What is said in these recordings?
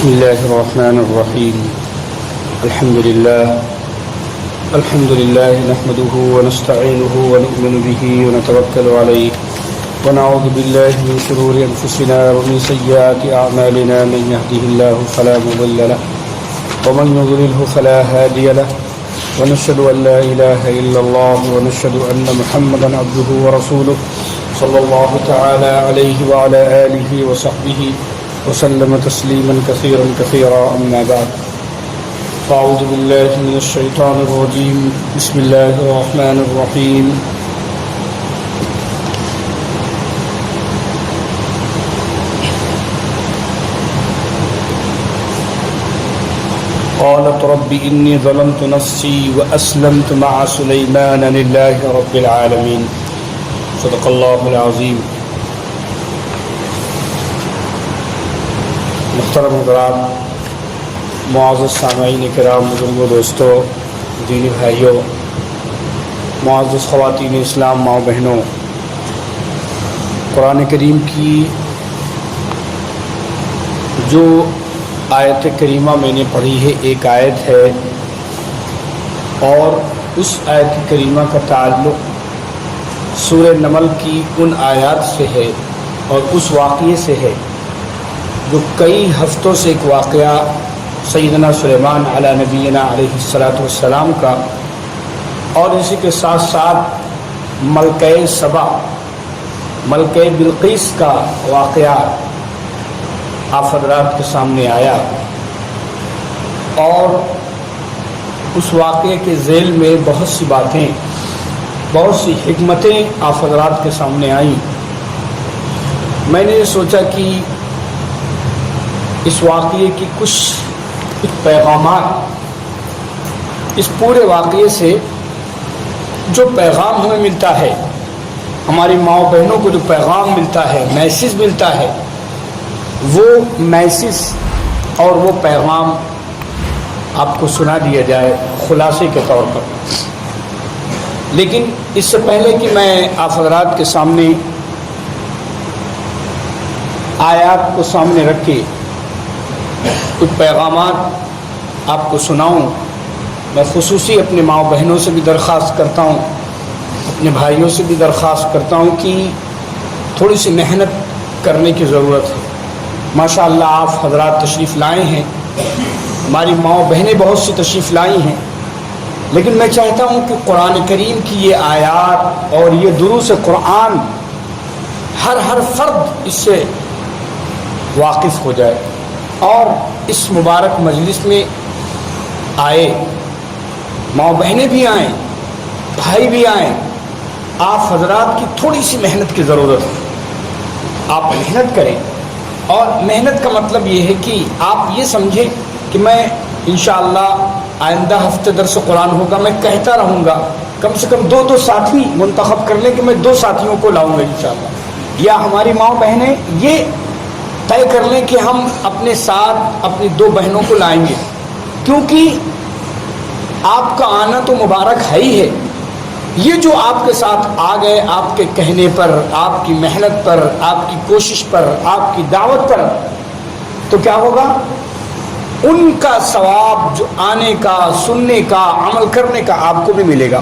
بسم الله الرحمن الرحيم. الحمد لله نحمده ونستعينه ونؤمن به ونتوكل عليه ونعوذ بالله من شرور أنفسنا ومن سيئات أعمالنا. من يهده الله فلا مضل له ومن يضلله فلا هادي له ونشهد أن لا إله إلا الله ونشهد أن محمدا عبده ورسوله صلى الله تعالى عليه وعلى آله وصحبه وسلم تسليما كثيرا أما بعد. أعوذ بالله من الشيطان الرجيم. بسم الله الرحمن الرحيم. قالت رب إني ظلمت نفسي وأسلمت مع سليمان لله رب العالمين. صدق الله العظيم. محترم حضرات، معزز سامعین کرام، بزرگوں، دوستوں، دینی بھائیوں، معزز خواتین اسلام، ماں بہنوں، قرآن کریم کی جو آیت کریمہ میں نے پڑھی ہے ایک آیت ہے، اور اس آیت کریمہ کا تعلق سورہ نمل کی ان آیات سے ہے اور اس واقعے سے ہے جو کئی ہفتوں سے ایک واقعہ سیدنا سلیمان علی نبینا علیہ السلام کا، اور اسی کے ساتھ ساتھ ملکہ سبا، ملکہ بلقیس کا واقعہ آپ حضرات کے سامنے آیا، اور اس واقعے کے ذیل میں بہت سی باتیں، بہت سی حکمتیں آپ حضرات کے سامنے آئیں. میں نے سوچا کہ اس واقعے کی کچھ پیغامات، اس پورے واقعے سے جو پیغام ہمیں ملتا ہے، ہماری ماں بہنوں کو جو پیغام ملتا ہے، میسج ملتا ہے، وہ میسج اور وہ پیغام آپ کو سنا دیا جائے خلاصے کے طور پر. لیکن اس سے پہلے کہ میں آپ حضرات کے سامنے آیات کو سامنے رکھ کے کچھ پیغامات آپ کو سناؤں، میں خصوصی اپنے ماں بہنوں سے بھی درخواست کرتا ہوں، اپنے بھائیوں سے بھی درخواست کرتا ہوں کہ تھوڑی سی محنت کرنے کی ضرورت ہے. ماشاءاللہ آپ حضرات تشریف لائے ہیں، ہماری ماں بہنیں بہت سی تشریف لائی ہیں، لیکن میں چاہتا ہوں کہ قرآن کریم کی یہ آیات اور یہ دروس قرآن ہر فرد اس سے واقف ہو جائے اور اس مبارک مجلس میں آئے، ماں بہنیں بھی آئیں، بھائی بھی آئیں. آپ حضرات کی تھوڑی سی محنت کی ضرورت ہے، آپ محنت کریں. اور محنت کا مطلب یہ ہے کہ آپ یہ سمجھیں کہ میں انشاءاللہ آئندہ ہفتے درس قرآن ہوگا، میں کہتا رہوں گا، کم سے کم دو ساتھی منتخب کر لیں کہ میں 2 ساتھیوں کو لاؤں گا انشاءاللہ. یا ہماری ماں بہنیں یہ طے کر لیں کہ ہم اپنے ساتھ اپنی 2 بہنوں کو لائیں گے، کیونکہ آپ کا آنا تو مبارک ہے ہی ہے. یہ جو آپ کے ساتھ آ گئے، آپ کے کہنے پر، آپ کی محنت پر، آپ کی کوشش پر، آپ کی دعوت پر، تو کیا ہوگا؟ ان کا ثواب جو آنے کا، سننے کا، عمل کرنے کا آپ کو بھی ملے گا.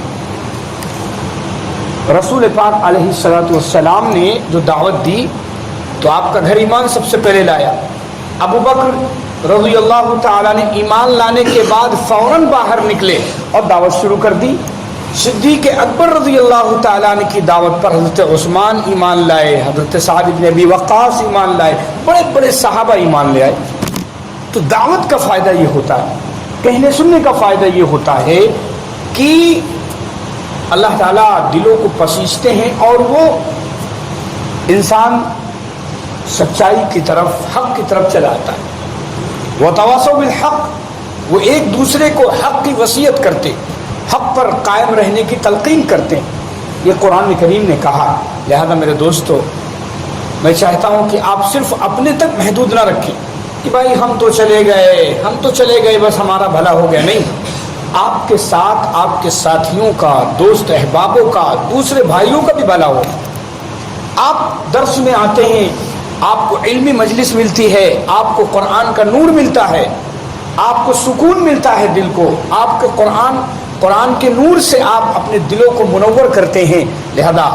رسول پاک علیہ السلام نے جو دعوت دی تو آپ کا گھر ایمان سب سے پہلے لایا. ابو بکر رضی اللہ تعالیٰ نے ایمان لانے کے بعد فوراً باہر نکلے اور دعوت شروع کر دی. صدیق اکبر رضی اللہ تعالیٰ عنہ کی دعوت پر حضرت عثمان ایمان لائے، حضرت سعد بن ابی وقاص ایمان لائے، بڑے بڑے صحابہ ایمان لے آئے. تو دعوت کا فائدہ یہ ہوتا ہے، کہنے سننے کا فائدہ یہ ہوتا ہے کہ اللہ تعالیٰ دلوں کو پسیجتے ہیں اور وہ انسان سچائی کی طرف، حق کی طرف چلا آتا ہے. وتواصوا بالحق، وہ ایک دوسرے کو حق کی وصیت کرتے، حق پر قائم رہنے کی تلقین کرتے ہیں. یہ قرآن کریم نے کہا. لہذا میرے دوستو، میں چاہتا ہوں کہ آپ صرف اپنے تک محدود نہ رکھیں کہ بھائی ہم تو چلے گئے بس ہمارا بھلا ہو گیا. نہیں، آپ کے ساتھ آپ کے ساتھیوں کا، دوست احبابوں کا، دوسرے بھائیوں کا بھی بھلا ہو. آپ درس میں آتے ہیں، آپ کو علمی مجلس ملتی ہے، آپ کو قرآن کا نور ملتا ہے، آپ کو سکون ملتا ہے دل کو، آپ کے قرآن کے نور سے آپ اپنے دلوں کو منور کرتے ہیں. لہذا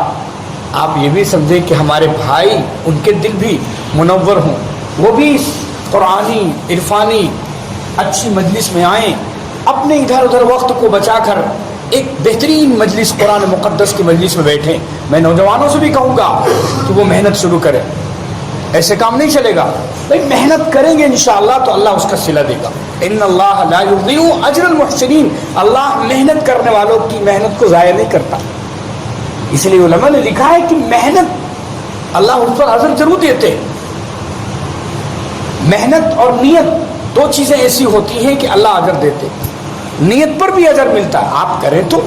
آپ یہ بھی سمجھیں کہ ہمارے بھائی ان کے دل بھی منور ہوں، وہ بھی قرآنی عرفانی اچھی مجلس میں آئیں، اپنے ادھر ادھر وقت کو بچا کر ایک بہترین مجلس قرآن مقدس کی مجلس میں بیٹھیں. میں نوجوانوں سے بھی کہوں گا کہ وہ محنت شروع کریں. ایسے کام نہیں چلے گا بھائی، محنت کریں گے انشاءاللہ تو اللہ اس کا صلہ دے گا. ان اللہ لا یضیع اجر المحسنین، اللہ محنت کرنے والوں کی محنت کو ضائع نہیں کرتا. اس لیے علماء نے لکھا ہے کہ محنت اللہ اس پر اجر ضرور دیتے ہیں. محنت اور نیت دو چیزیں ایسی ہوتی ہیں کہ اللہ اجر دیتے. نیت پر بھی اجر ملتا ہے، آپ کریں تو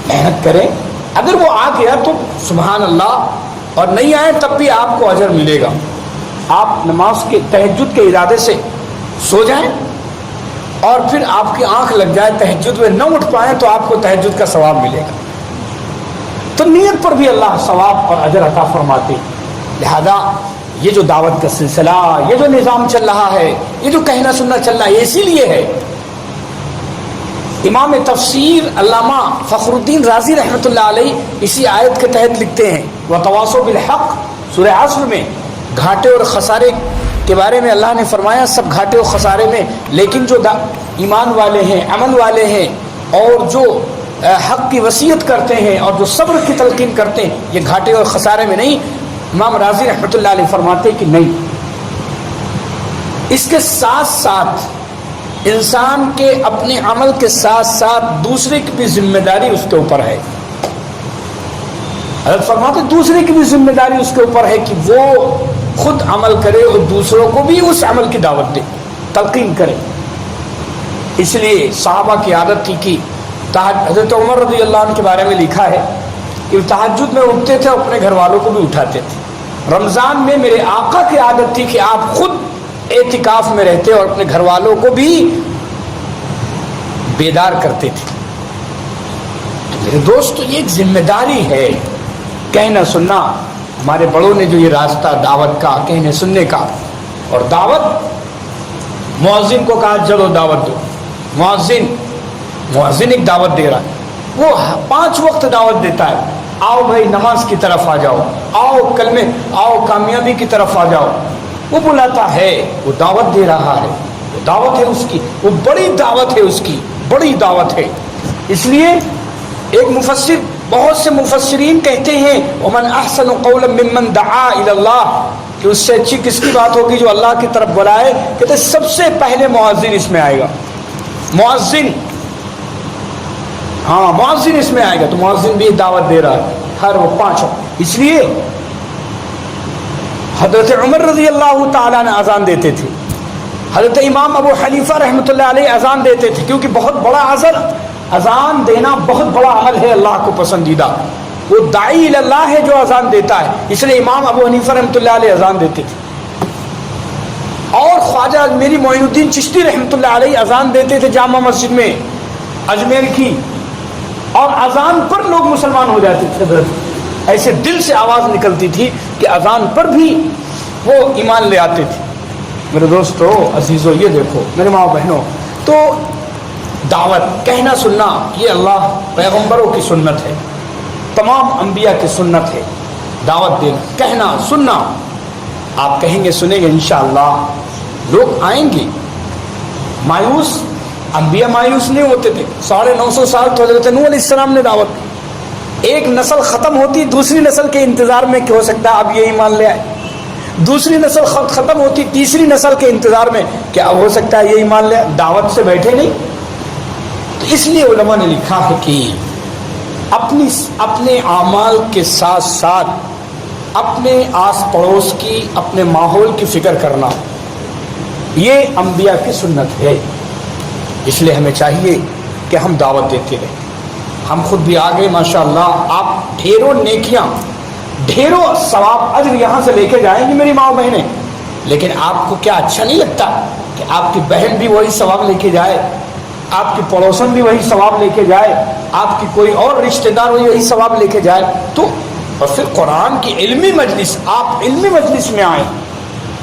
محنت کریں، اگر وہ آ گیا تو سبحان اللہ، اور نہیں آئے تب بھی آپ کو اجر ملے گا. آپ نماز کے تہجد کے ارادے سے سو جائیں اور پھر آپ کی آنکھ لگ جائے تہجد میں نہ اٹھ پائیں تو آپ کو تہجد کا ثواب ملے گا. تو نیت پر بھی اللہ ثواب اور اجر عطا فرماتے. لہذا یہ جو دعوت کا سلسلہ، یہ جو نظام چل رہا ہے، یہ جو کہنا سننا چل رہا ہے، اسی لیے ہے. امام تفسیر علامہ فخر الدین رازی رحمۃ اللہ علیہ اسی آیت کے تحت لکھتے ہیں وَتَوَاصَوْا بِالْحَقِّ سورہ عصر میں گھاٹے اور خسارے کے بارے میں اللہ نے فرمایا سب گھاٹے اور خسارے میں، لیکن جو ایمان والے ہیں، عمل والے ہیں، اور جو حق کی وصیت کرتے ہیں اور جو صبر کی تلقین کرتے ہیں، یہ گھاٹے اور خسارے میں نہیں. امام رازی رحمۃ اللہ علیہ فرماتے کہ نہیں، اس کے ساتھ ساتھ انسان کے اپنے عمل کے ساتھ ساتھ دوسرے کی بھی ذمہ داری اس کے اوپر ہے. حضرت فرماتے دوسرے کی بھی ذمہ داری اس کے اوپر ہے کہ وہ خود عمل کرے اور دوسروں کو بھی اس عمل کی دعوت دے، تلقین کرے. اس لیے صحابہ کی عادت تھی کہ حضرت عمر رضی اللہ عنہ کے بارے میں لکھا ہے کہ تہجد میں اٹھتے تھے، اپنے گھر والوں کو بھی اٹھاتے تھے. رمضان میں میرے آقا کی عادت تھی کہ آپ خود اعتکاف میں رہتے اور اپنے گھر والوں کو بھی بیدار کرتے تھے. تو میرے دوستو یہ ایک ذمہ داری ہے، کہنا سننا. ہمارے بڑوں نے جو یہ راستہ دعوت کا، کہنے سننے کا، اور دعوت مؤذن کو کہا چلو دعوت دو. مؤذن ایک دعوت دے رہا ہے، وہ 5 وقت دعوت دیتا ہے. آؤ بھائی نماز کی طرف آ جاؤ، آؤ کلمے، آؤ کامیابی کی طرف آ جاؤ. وہ بلاتا ہے، وہ دعوت دے رہا ہے، وہ دعوت ہے اس کی، وہ بڑی دعوت ہے اس کی، بڑی دعوت ہے. اس لیے ایک مفسر، بہت سے مفسرین کہتے ہیں ومن احسن قولا ممن دعا الی اللہ، کہ اس سے اچھی کس کی بات ہوگی جو اللہ کی طرف بلائے. کہتے سب سے پہلے مؤذن اس میں آئے گا. مؤذن، ہاں مؤذن اس میں آئے گا. تو مؤذن بھی دعوت دے رہا ہے ہر وہ 5. اس لیے حضرت عمر رضی اللہ تعالیٰ نے اذان دیتے تھے، حضرت امام ابو حنیفہ رحمۃ اللہ علیہ اذان دیتے تھے، کیونکہ بہت بڑا اذان دینا بہت بڑا عمل ہے، اللہ کو پسندیدہ. وہ داعی الی اللہ ہے جو اذان دیتا ہے، اس لیے امام ابو حنیفہ رحمۃ اللہ علیہ اذان دیتے تھے. اور خواجہ میری معین الدین چشتی رحمۃ اللہ علیہ اذان دیتے تھے جامع مسجد میں اجمیر کی، اور اذان پر لوگ مسلمان ہو جاتے تھے. ایسے دل سے آواز نکلتی تھی کہ اذان پر بھی وہ ایمان لے آتے تھے. میرے دوستو عزیزو، یہ دیکھو میرے ماں بہنوں، تو دعوت، کہنا سننا، یہ اللہ پیغمبروں کی سنت ہے، تمام انبیاء کی سنت ہے. دعوت دینا، کہنا سننا. آپ کہیں گے سنیں گے انشاءاللہ، لوگ آئیں گے. مایوس، انبیاء مایوس نہیں ہوتے تھے. 950 سال تو حضرت نوح علیہ السلام نے دعوت کی. ایک نسل ختم ہوتی، دوسری نسل کے انتظار میں کہ ہو سکتا ہے اب یہ ایمان لے آئے. دوسری نسل ختم ہوتی، تیسری نسل کے انتظار میں کہ اب ہو سکتا ہے یہ ایمان لے آئے. دعوت سے بیٹھے نہیں. تو اس لیے علماء نے لکھا ہے کہ اپنے اعمال کے ساتھ ساتھ اپنے آس پڑوس کی، اپنے ماحول کی فکر کرنا، یہ انبیاء کی سنت ہے. اس لیے ہمیں چاہیے کہ ہم دعوت دیتے رہیں. ہم خود بھی آگے ماشاءاللہ، آپ ڈھیروں نیکیاں، ڈھیروں ثواب اجر یہاں سے لے کے جائیں گی میری ماں بہنیں. لیکن آپ کو کیا اچھا نہیں لگتا کہ آپ کی بہن بھی وہی ثواب لے کے جائے، آپ کی پڑوسن بھی وہی ثواب لے کے جائے، آپ کی کوئی اور رشتہ دار وہی ثواب لے کے جائے؟ تو اور پھر قرآن کی علمی مجلس، آپ علمی مجلس میں آئیں،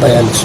42।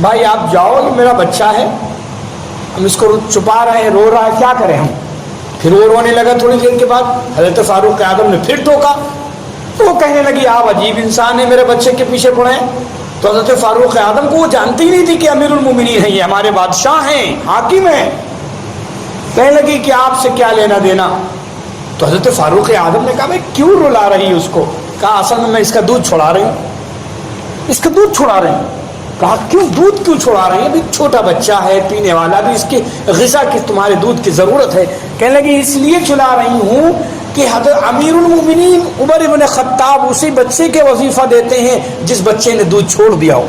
بھائی آپ جاؤ، یہ میرا بچہ ہے، ہم اس کو چھپا رہے ہیں، رو رہا ہے، کیا کریں ہم؟ پھر وہ رونے لگا. تھوڑی دیر کے بعد حضرت فاروق اعظم نے پھر ٹوکا تو وہ کہنے لگی آپ عجیب انسان ہیں، میرے بچے کے پیچھے پڑے ہیں. تو حضرت فاروق اعظم کو وہ جانتی ہی نہیں تھی کہ امیر المومنین ہیں، یہ ہمارے بادشاہ ہیں، حاکم ہیں. کہنے لگی کہ آپ سے کیا لینا دینا. تو حضرت فاروق اعظم نے کہا میں کیوں رلا رہی اس کو؟ کہا اصل میں اس کا دودھ چھڑا رہی ہوں، اس کا دودھ چھڑا رہی ہوں. کہا کیوں دودھ کیوں چھڑا رہی ہیں؟ بھی چھوٹا بچہ ہے پینے والا، بھی اس کی غذا کی تمہارے دودھ کی ضرورت ہے. کہنے لگی اس لیے کھلا رہی ہوں کہ حضرت امیر المومنین عمر ابن خطاب اسی بچے کے وظیفہ دیتے ہیں جس بچے نے دودھ چھوڑ دیا ہو.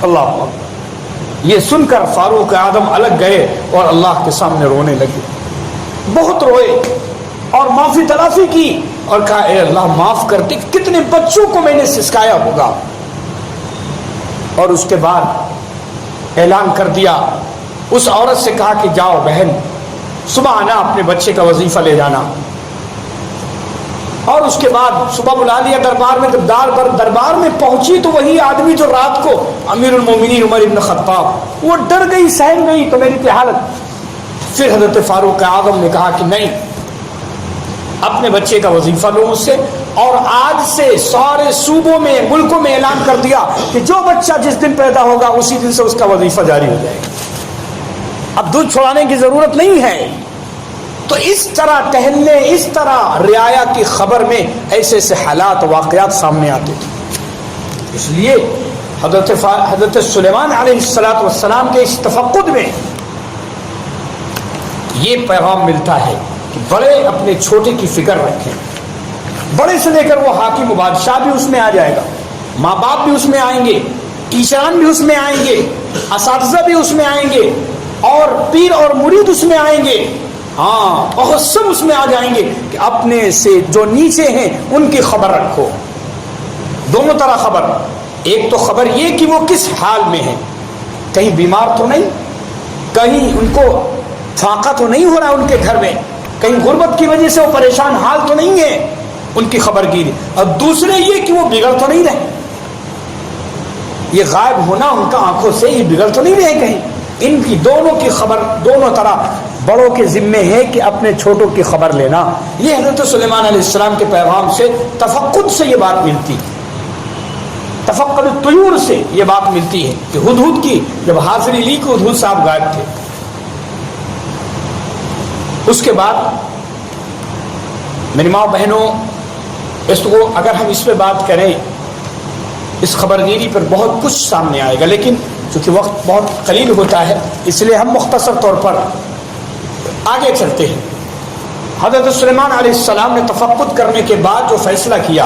اللہ اکبر. یہ سن کر فاروق اعظم الگ گئے اور اللہ کے سامنے رونے لگے. بہت روئے اور معافی تلافی کی اور کہا اے اللہ معاف کر دے، کتنے بچوں کو میں نے سسکایا ہوگا. اور اس کے بعد اعلان کر دیا، اس عورت سے کہا کہ جاؤ بہن صبح آنا، اپنے بچے کا وظیفہ لے جانا. اور اس کے بعد صبح بلا لیا دربار میں. جب دربار میں پہنچی تو وہی آدمی جو رات کو امیر المومنین عمر ابن خطاب، وہ ڈر گئی، سہم گئی تو میری کیا حالت. پھر حضرت فاروق اعظم نے کہا کہ نہیں، اپنے بچے کا وظیفہ لو مجھ سے، اور آج سے سارے صوبوں میں ملکوں میں اعلان کر دیا کہ جو بچہ جس دن پیدا ہوگا اسی دن سے اس کا وظیفہ جاری ہو جائے گا، اب دودھ چھڑانے کی ضرورت نہیں ہے. تو اس طرح ٹہلنے، اس طرح رعایا کی خبر میں ایسے ایسے حالات واقعات سامنے آتے تھے. اس لیے حضرت سلیمان علیہ السلام کے اس تفقد میں یہ پیغام ملتا ہے کہ بڑے اپنے چھوٹے کی فکر رکھیں. بڑے سے لے کر وہ حاکم و بادشاہ بھی اس میں آ جائے گا، ماں باپ بھی اس میں آئیں گے، ٹیچران بھی اس میں آئیں گے، اساتذہ بھی اس میں آئیں گے، اور پیر اور مرید اس میں آئیں گے. ہاں بہت سب اس میں آ جائیں گے کہ اپنے سے جو نیچے ہیں ان کی خبر رکھو. دونوں طرح خبر. ایک تو خبر یہ کہ وہ کس حال میں ہیں، کہیں بیمار تو نہیں، کہیں ان کو فاقہ تو نہیں ہو رہا ان کے گھر میں، کہیں غربت کی وجہ سے وہ پریشان حال تو نہیں ہے، ان کی خبر گیری. اور دوسرے یہ کہ وہ بگڑ تو نہیں رہے، یہ غائب ہونا ان کا آنکھوں سے یہ بگڑ تو نہیں رہے کہیں. ان کی دونوں کی خبر دونوں طرح بڑوں کے ذمے ہے کہ اپنے چھوٹوں کی خبر لینا. یہ حضرت سلیمان علیہ السلام کے پیغام سے، تفقد سے یہ بات ملتی، تفقد الطیور سے یہ بات ملتی ہے کہ ہدہد کی جب حاضری لی کہ ہدہد صاحب غائب تھے. اس کے بعد میری ماں بہنوں، اس کو اگر ہم اس پہ بات کریں، اس خبرگیری پر بہت کچھ سامنے آئے گا، لیکن چونکہ وقت بہت قلیل ہوتا ہے اس لیے ہم مختصر طور پر آگے چلتے ہیں. حضرت سلیمان علیہ السلام نے تفقد کرنے کے بعد جو فیصلہ کیا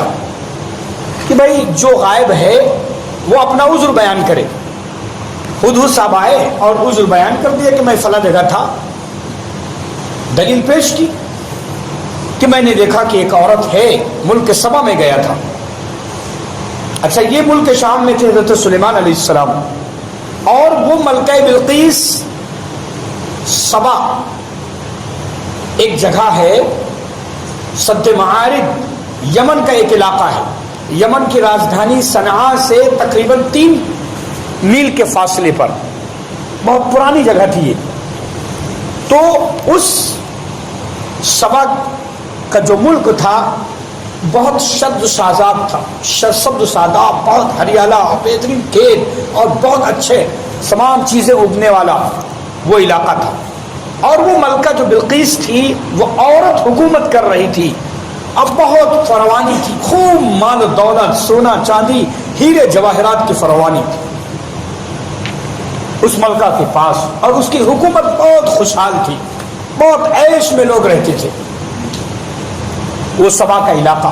کہ بھائی جو غائب ہے وہ اپنا عذر بیان کرے. ہدہد صاحب آئے اور عذر بیان کر دیا کہ میں فلاں جگہ تھا. دلیل پیش کی کہ میں نے دیکھا کہ ایک عورت ہے، ملک سبا میں گیا تھا. اچھا، یہ ملک شام میں تھے حضرت سلیمان علیہ السلام، اور وہ ملکہ بلقیس سبا ایک جگہ ہے، سد معارب یمن کا ایک علاقہ ہے. یمن کی راجدھانی صنعاء سے تقریباً 3 میل کے فاصلے پر، بہت پرانی جگہ تھی یہ. تو اس سبا کا جو ملک تھا بہت شد و شاداب تھا، شد و شاداب، بہت ہریالہ، بہترین کھیت اور بہت اچھے تمام چیزیں اگنے والا وہ علاقہ تھا. اور وہ ملکہ جو بلقیس تھی وہ عورت حکومت کر رہی تھی، اب بہت فراوانی تھی، خوب مال و دولت، سونا چاندی، ہیرے جواہرات کی فراوانی تھی اس ملکہ کے پاس، اور اس کی حکومت بہت خوشحال تھی، بہت عیش میں لوگ رہتے تھے وہ سبا کا علاقہ.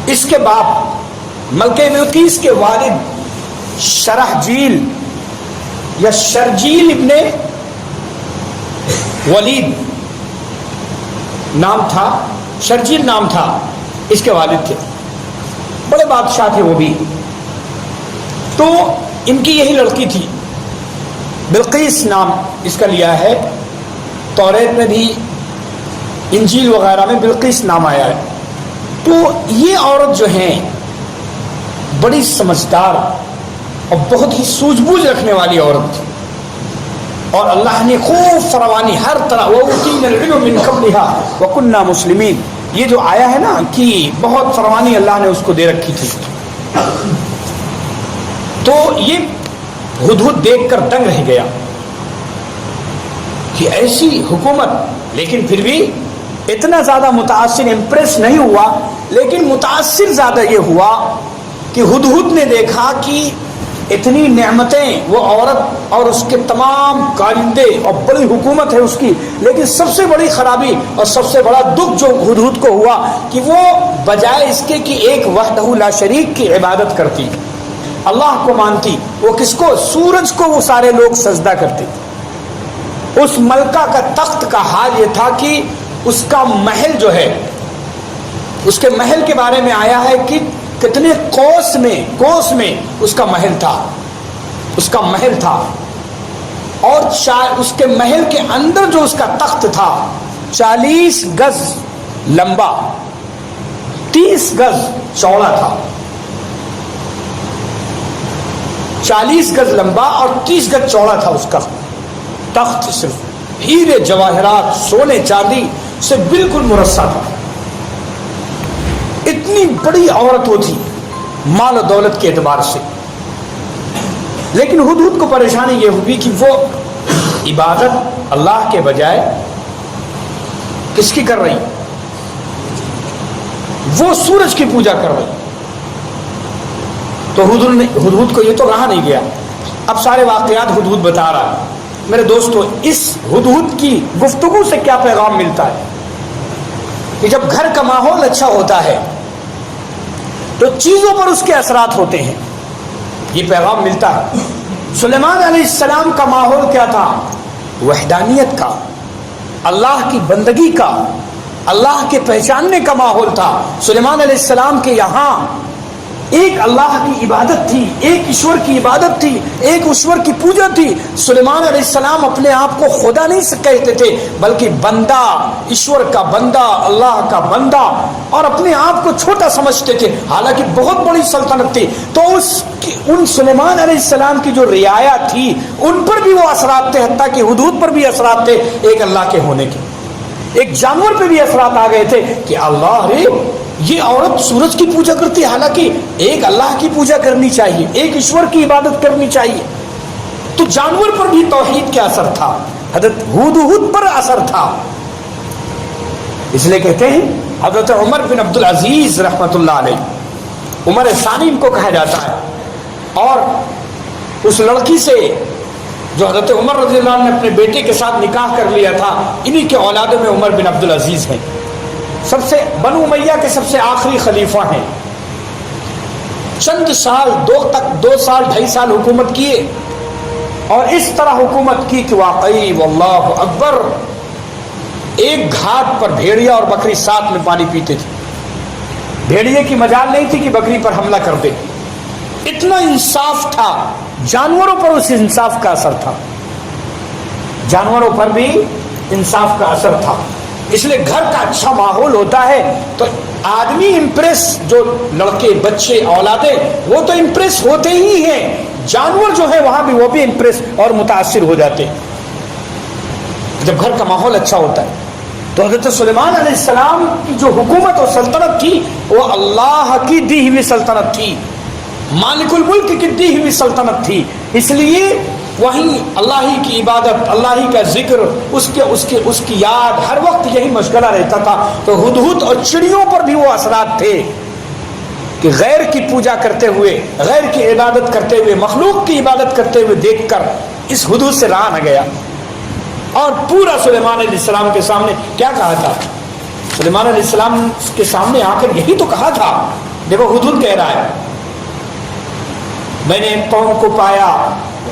اس کے بعد ملکہ بلقیس کے والد شرحجیل یا شرجیل ابن ولید نام تھا، شرجیل نام تھا، اس کے والد تھے، بڑے بادشاہ تھے وہ بھی. تو ان کی یہی لڑکی تھی، بلقیس نام اس کا لیا ہے. توریت میں بھی، انجیل وغیرہ میں بلقیس نام آیا ہے. تو یہ عورت جو ہیں بڑی سمجھدار اور بہت ہی سوجھ بوجھ رکھنے والی عورت تھی، اور اللہ نے خوب فراوانی ہر طرح، وَأُوتِينَا الْعِلْمَ مِنْ قَبْلِهَا وَكُنَّا مُسْلِمِينَ، یہ جو آیا ہے نا کہ بہت فراوانی اللہ نے اس کو دے رکھی تھی. تو یہ ہدہد دیکھ کر دنگ رہ گیا کہ ایسی حکومت، لیکن پھر بھی اتنا زیادہ متاثر، امپریس نہیں ہوا، لیکن متاثر زیادہ یہ ہوا کہ ہدہد نے دیکھا کہ اتنی نعمتیں وہ عورت اور اس کے تمام کارندے اور بڑی حکومت ہے اس کی، لیکن سب سے بڑی خرابی اور سب سے بڑا دکھ جو ہدہد کو ہوا کہ وہ بجائے اس کے کہ ایک وحدہ لا شریک کی عبادت کرتی، اللہ کو مانتی، وہ کس کو؟ سورج کو وہ سارے لوگ سجدہ کرتے. اس ملکہ کا تخت کا حال یہ تھا کہ اس کا محل جو ہے، اس کے محل کے بارے میں آیا ہے کہ کتنے کوس میں اس کا محل تھا، اور اس کے محل کے اندر جو اس کا تخت تھا 40 گز لمبا، 30 گز چوڑا تھا. 40 گز لمبا اور 30 گز چوڑا تھا اس کا تخت، صرف ہیرے جواہرات سونے چاندی سے بالکل مرصع تھا. اتنی بڑی عورت وہ تھی مال و دولت کے اعتبار سے، لیکن ہدہد کو پریشانی یہ ہوئی کہ وہ عبادت اللہ کے بجائے کس کی کر رہی؟ وہ سورج کی پوجا کر رہی. تو ہدہد کو یہ تو رہا نہیں گیا. اب سارے واقعات ہدہد بتا رہا ہے. میرے دوستو، اس ہدہد کی گفتگو سے کیا پیغام ملتا ہے کہ جب گھر کا ماحول اچھا ہوتا ہے تو چیزوں پر اس کے اثرات ہوتے ہیں. یہ پیغام ملتا ہے. سلیمان علیہ السلام کا ماحول کیا تھا؟ وحدانیت کا، اللہ کی بندگی کا، اللہ کے پہچاننے کا ماحول تھا. سلیمان علیہ السلام کے یہاں ایک اللہ کی عبادت تھی، ایک ایشور کی عبادت تھی، ایک ایشور کی پوجا تھی. سلیمان علیہ السلام اپنے آپ کو خدا نہیں کہتے تھے، بلکہ بندہ، ایشور کا بندہ، اللہ کا بندہ، اور اپنے آپ کو چھوٹا سمجھتے تھے، حالانکہ بہت بڑی سلطنت تھی. تو ان سلیمان علیہ السلام کی جو رعایا تھی ان پر بھی وہ اثرات تھے، حتیٰ کہ ہدہد پر بھی اثرات تھے ایک اللہ کے ہونے کے. ایک جانور پہ بھی اثرات آ گئے تھے کہ اللہ رے، یہ عورت سورج کی پوجا کرتی ہے، حالانکہ ایک اللہ کی پوجا کرنی چاہیے، ایک ایشور کی عبادت کرنی چاہیے. تو جانور پر بھی توحید کا اثر تھا، حضرت ہدہد پر اثر تھا. اس لیے کہتے ہیں حضرت عمر بن عبد العزیز رحمۃ اللہ علیہ، عمر ثانی ان کو کہا جاتا ہے، اور اس لڑکی سے جو حضرت عمر رضی اللہ عنہ نے اپنے بیٹے کے ساتھ نکاح کر لیا تھا، انہی کے اولادوں میں عمر بن عبد العزیز ہیں. سب سے بنو امیہ کے سب سے آخری خلیفہ ہیں. چند سال، 2 سال 2.5 سال حکومت کیے، اور اس طرح حکومت کی کہ واقعی واللہ اکبر ایک گھاٹ پر بھیڑیا اور بکری ساتھ میں پانی پیتے تھے. بھیڑیے کی مجال نہیں تھی کہ بکری پر حملہ کر دے. اتنا انصاف تھا. جانوروں پر اس انصاف کا اثر تھا، جانوروں پر بھی انصاف کا اثر تھا. اس لیے گھر کا اچھا ماحول ہوتا ہے تو آدمی امپریس، جو لڑکے بچے اولادیں وہ تو امپریس ہوتے ہی ہیں، جانور جو ہے وہاں بھی وہ بھی امپریس اور متاثر ہو جاتے ہیں جب گھر کا ماحول اچھا ہوتا ہے. تو حضرت سلیمان علیہ السلام کی جو حکومت اور سلطنت تھی وہ اللہ کی دی ہوئی سلطنت تھی، مالک الملک کی دی ہوئی سلطنت تھی. اس لیے وہیں اللہ ہی کی عبادت، اللہ ہی کا ذکر، اس کی یاد ہر وقت یہی مشغلہ رہتا تھا. تو ہدہد اور چڑیوں پر بھی وہ اثرات تھے کہ غیر کی پوجا کرتے ہوئے، غیر کی عبادت کرتے ہوئے، مخلوق کی عبادت کرتے ہوئے دیکھ کر اس ہدہد سے رہا نہ گیا. اور پورا سلیمان علیہ السلام کے سامنے کیا کہا تھا؟ سلیمان علیہ السلام کے سامنے آ کر یہی تو کہا تھا. دیکھو ہدہد کہہ رہا ہے، میں نے قوم کو پایا،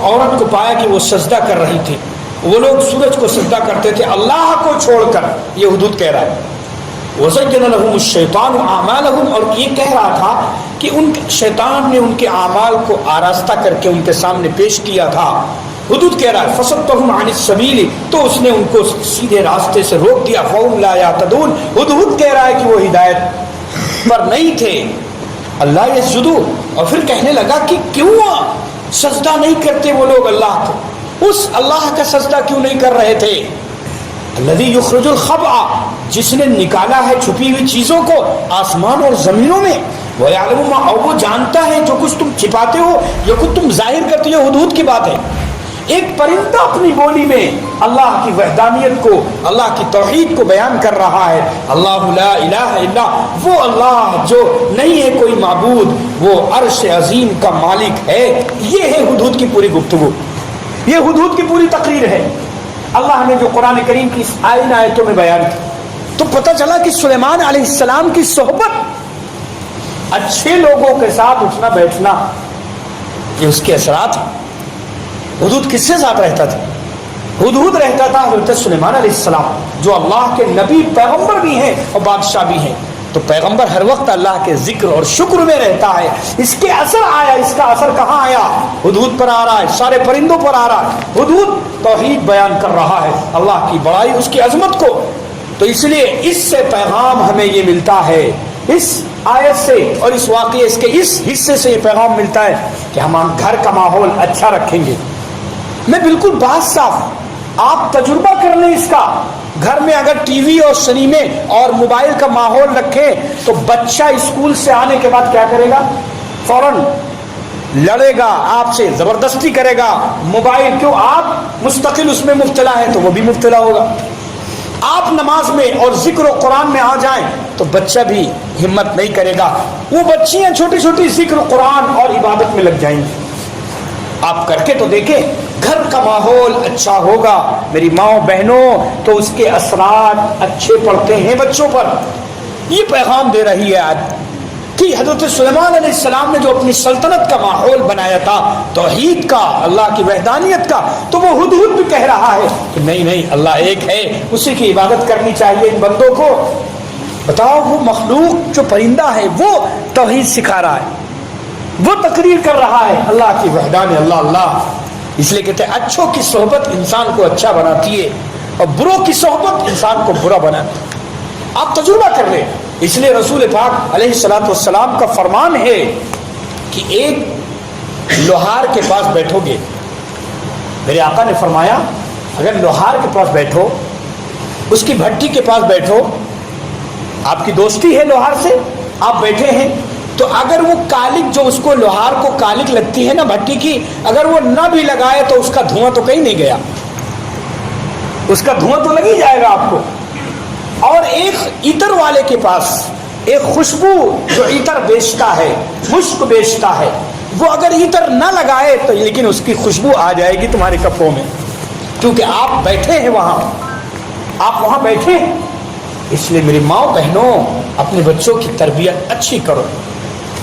عورت کو پایا کہ وہ سجدہ کر رہی تھی، وہ لوگ سورج کو سجدہ کرتے تھے اللہ کو چھوڑ کر. یہ ہدہد کہہ رہا ہے. وَزَيَّنَ لَهُمُ الشَّيْطَانُ أَعْمَالَهُمْ، اور یہ کہہ رہا تھا کہ شیطان نے ان کے اعمال کو آراستہ کر کے ان کے سامنے پیش کیا تھا. ہدہد کہہ رہا ہے فَصَدَّهُمْ عَنِ السَّبِيلِ، تو اس نے ان کو سیدھے راستے سے روک دیا. فَهُمْ لَا يَهْتَدُونَ، ہدہد کہہ رہا ہے کہ وہ ہدایت پر نہیں تھے. اللہ یسجدو، اور پھر کہنے لگا کہ کیوں سجدہ نہیں کرتے وہ لوگ اللہ کو، اس اللہ کا سجدہ کیوں نہیں کر رہے تھے؟ الذی یخرج الخبأ، جس نے نکالا ہے چھپی ہوئی چیزوں کو آسمان اور زمینوں میں، وَيَعْلَمُ مَا، اور وہ جانتا ہے جو کچھ تم چھپاتے ہو یا کچھ تم ظاہر کرتے ہو، حدود کی بات ہے۔ ایک پرندہ اپنی بولی میں اللہ کی وحدانیت کو، اللہ کی توحید کو بیان کر رہا ہے، اللہ لا الہ الا، وہ اللہ جو نہیں ہے کوئی معبود، وہ عرش عظیم کا مالک ہے۔ یہ ہے حدود کی پوری گفتگو، یہ حدود کی پوری تقریر ہے اللہ نے جو قرآن کریم کی اس آیتوں میں بیان کی۔ تو پتہ چلا کہ سلیمان علیہ السلام کی صحبت، اچھے لوگوں کے ساتھ اٹھنا بیٹھنا، یہ اس کے اثرات ہیں۔ حدود کس سے ساتھ رہتا تھا؟ حدود رہتا تھا حضرت سلیمان علیہ السلام، جو اللہ کے نبی پیغمبر بھی ہیں اور بادشاہ بھی ہیں۔ تو پیغمبر ہر وقت اللہ کے ذکر اور شکر میں رہتا ہے، اس کے اثر آیا، اس کا اثر کہاں آیا؟ حدود پر آ رہا ہے، سارے پرندوں پر آ رہا ہے۔ حدود توحید بیان کر رہا ہے، اللہ کی بڑائی، اس کی عظمت کو۔ تو اس لیے اس سے پیغام ہمیں یہ ملتا ہے، اس آیت سے اور اس واقعے، اس کے اس حصے سے یہ پیغام ملتا ہے کہ ہم گھر کا ماحول اچھا رکھیں گے۔ میں بالکل بات صاف، آپ تجربہ کر لیں اس کا۔ گھر میں اگر ٹی وی اور سنیمے اور موبائل کا ماحول رکھیں تو بچہ اسکول سے آنے کے بعد کیا کرے گا؟ فوراً لڑے گا آپ سے، زبردستی کرے گا۔ موبائل کیوں؟ آپ مستقل اس میں مبتلا ہیں تو وہ بھی مبتلا ہوگا۔ آپ نماز میں اور ذکر و قرآن میں آ جائیں تو بچہ بھی ہمت نہیں کرے گا، وہ بچیاں چھوٹی چھوٹی ذکر قرآن اور عبادت میں لگ جائیں گی۔ آپ کر کے تو دیکھیں، گھر کا ماحول اچھا ہوگا میری ماؤں بہنوں تو اس کے اثرات اچھے پڑتے ہیں بچوں پر۔ یہ پیغام دے رہی ہے آج کہ حضرت سلیمان علیہ السلام نے جو اپنی سلطنت کا ماحول بنایا تھا توحید کا، اللہ کی وحدانیت کا، تو وہ ہدہد بھی کہہ رہا ہے کہ نہیں نہیں، اللہ ایک ہے، اسی کی عبادت کرنی چاہیے ان بندوں کو۔ بتاؤ، وہ مخلوق جو پرندہ ہے وہ توحید سکھا رہا ہے، وہ تقریر کر رہا ہے اللہ کی وحدانیت، اللہ اللہ۔ اس لیے کہتے ہیں اچھوں کی صحبت انسان کو اچھا بناتی ہے اور بروں کی صحبت انسان کو برا بناتی ہے۔ آپ تجربہ کر لیں۔ اس لیے رسول پاک علیہ الصلوۃ والسلام کا فرمان ہے کہ ایک لوہار کے پاس بیٹھو گے، میرے آقا نے فرمایا اگر لوہار کے پاس بیٹھو، اس کی بھٹی کے پاس بیٹھو، آپ کی دوستی ہے لوہار سے، آپ بیٹھے ہیں، تو اگر وہ کالک جو اس کو لوہار کو کالک لگتی ہے نا بھٹی کی، اگر وہ نہ بھی لگائے تو اس کا دھواں تو کہیں نہیں گیا، اس کا دھواں تو لگ ہی جائے گا آپ کو۔ اور ایک عطر والے کے پاس، ایک خوشبو جو عطر بیچتا ہے، مشک بیچتا ہے، وہ اگر عطر نہ لگائے تو لیکن اس کی خوشبو آ جائے گی تمہارے کپڑوں میں، کیونکہ آپ بیٹھے ہیں وہاں، آپ وہاں بیٹھے ہیں۔ اس لیے میری ماں بہنوں، اپنے بچوں کی تربیت اچھی کرو۔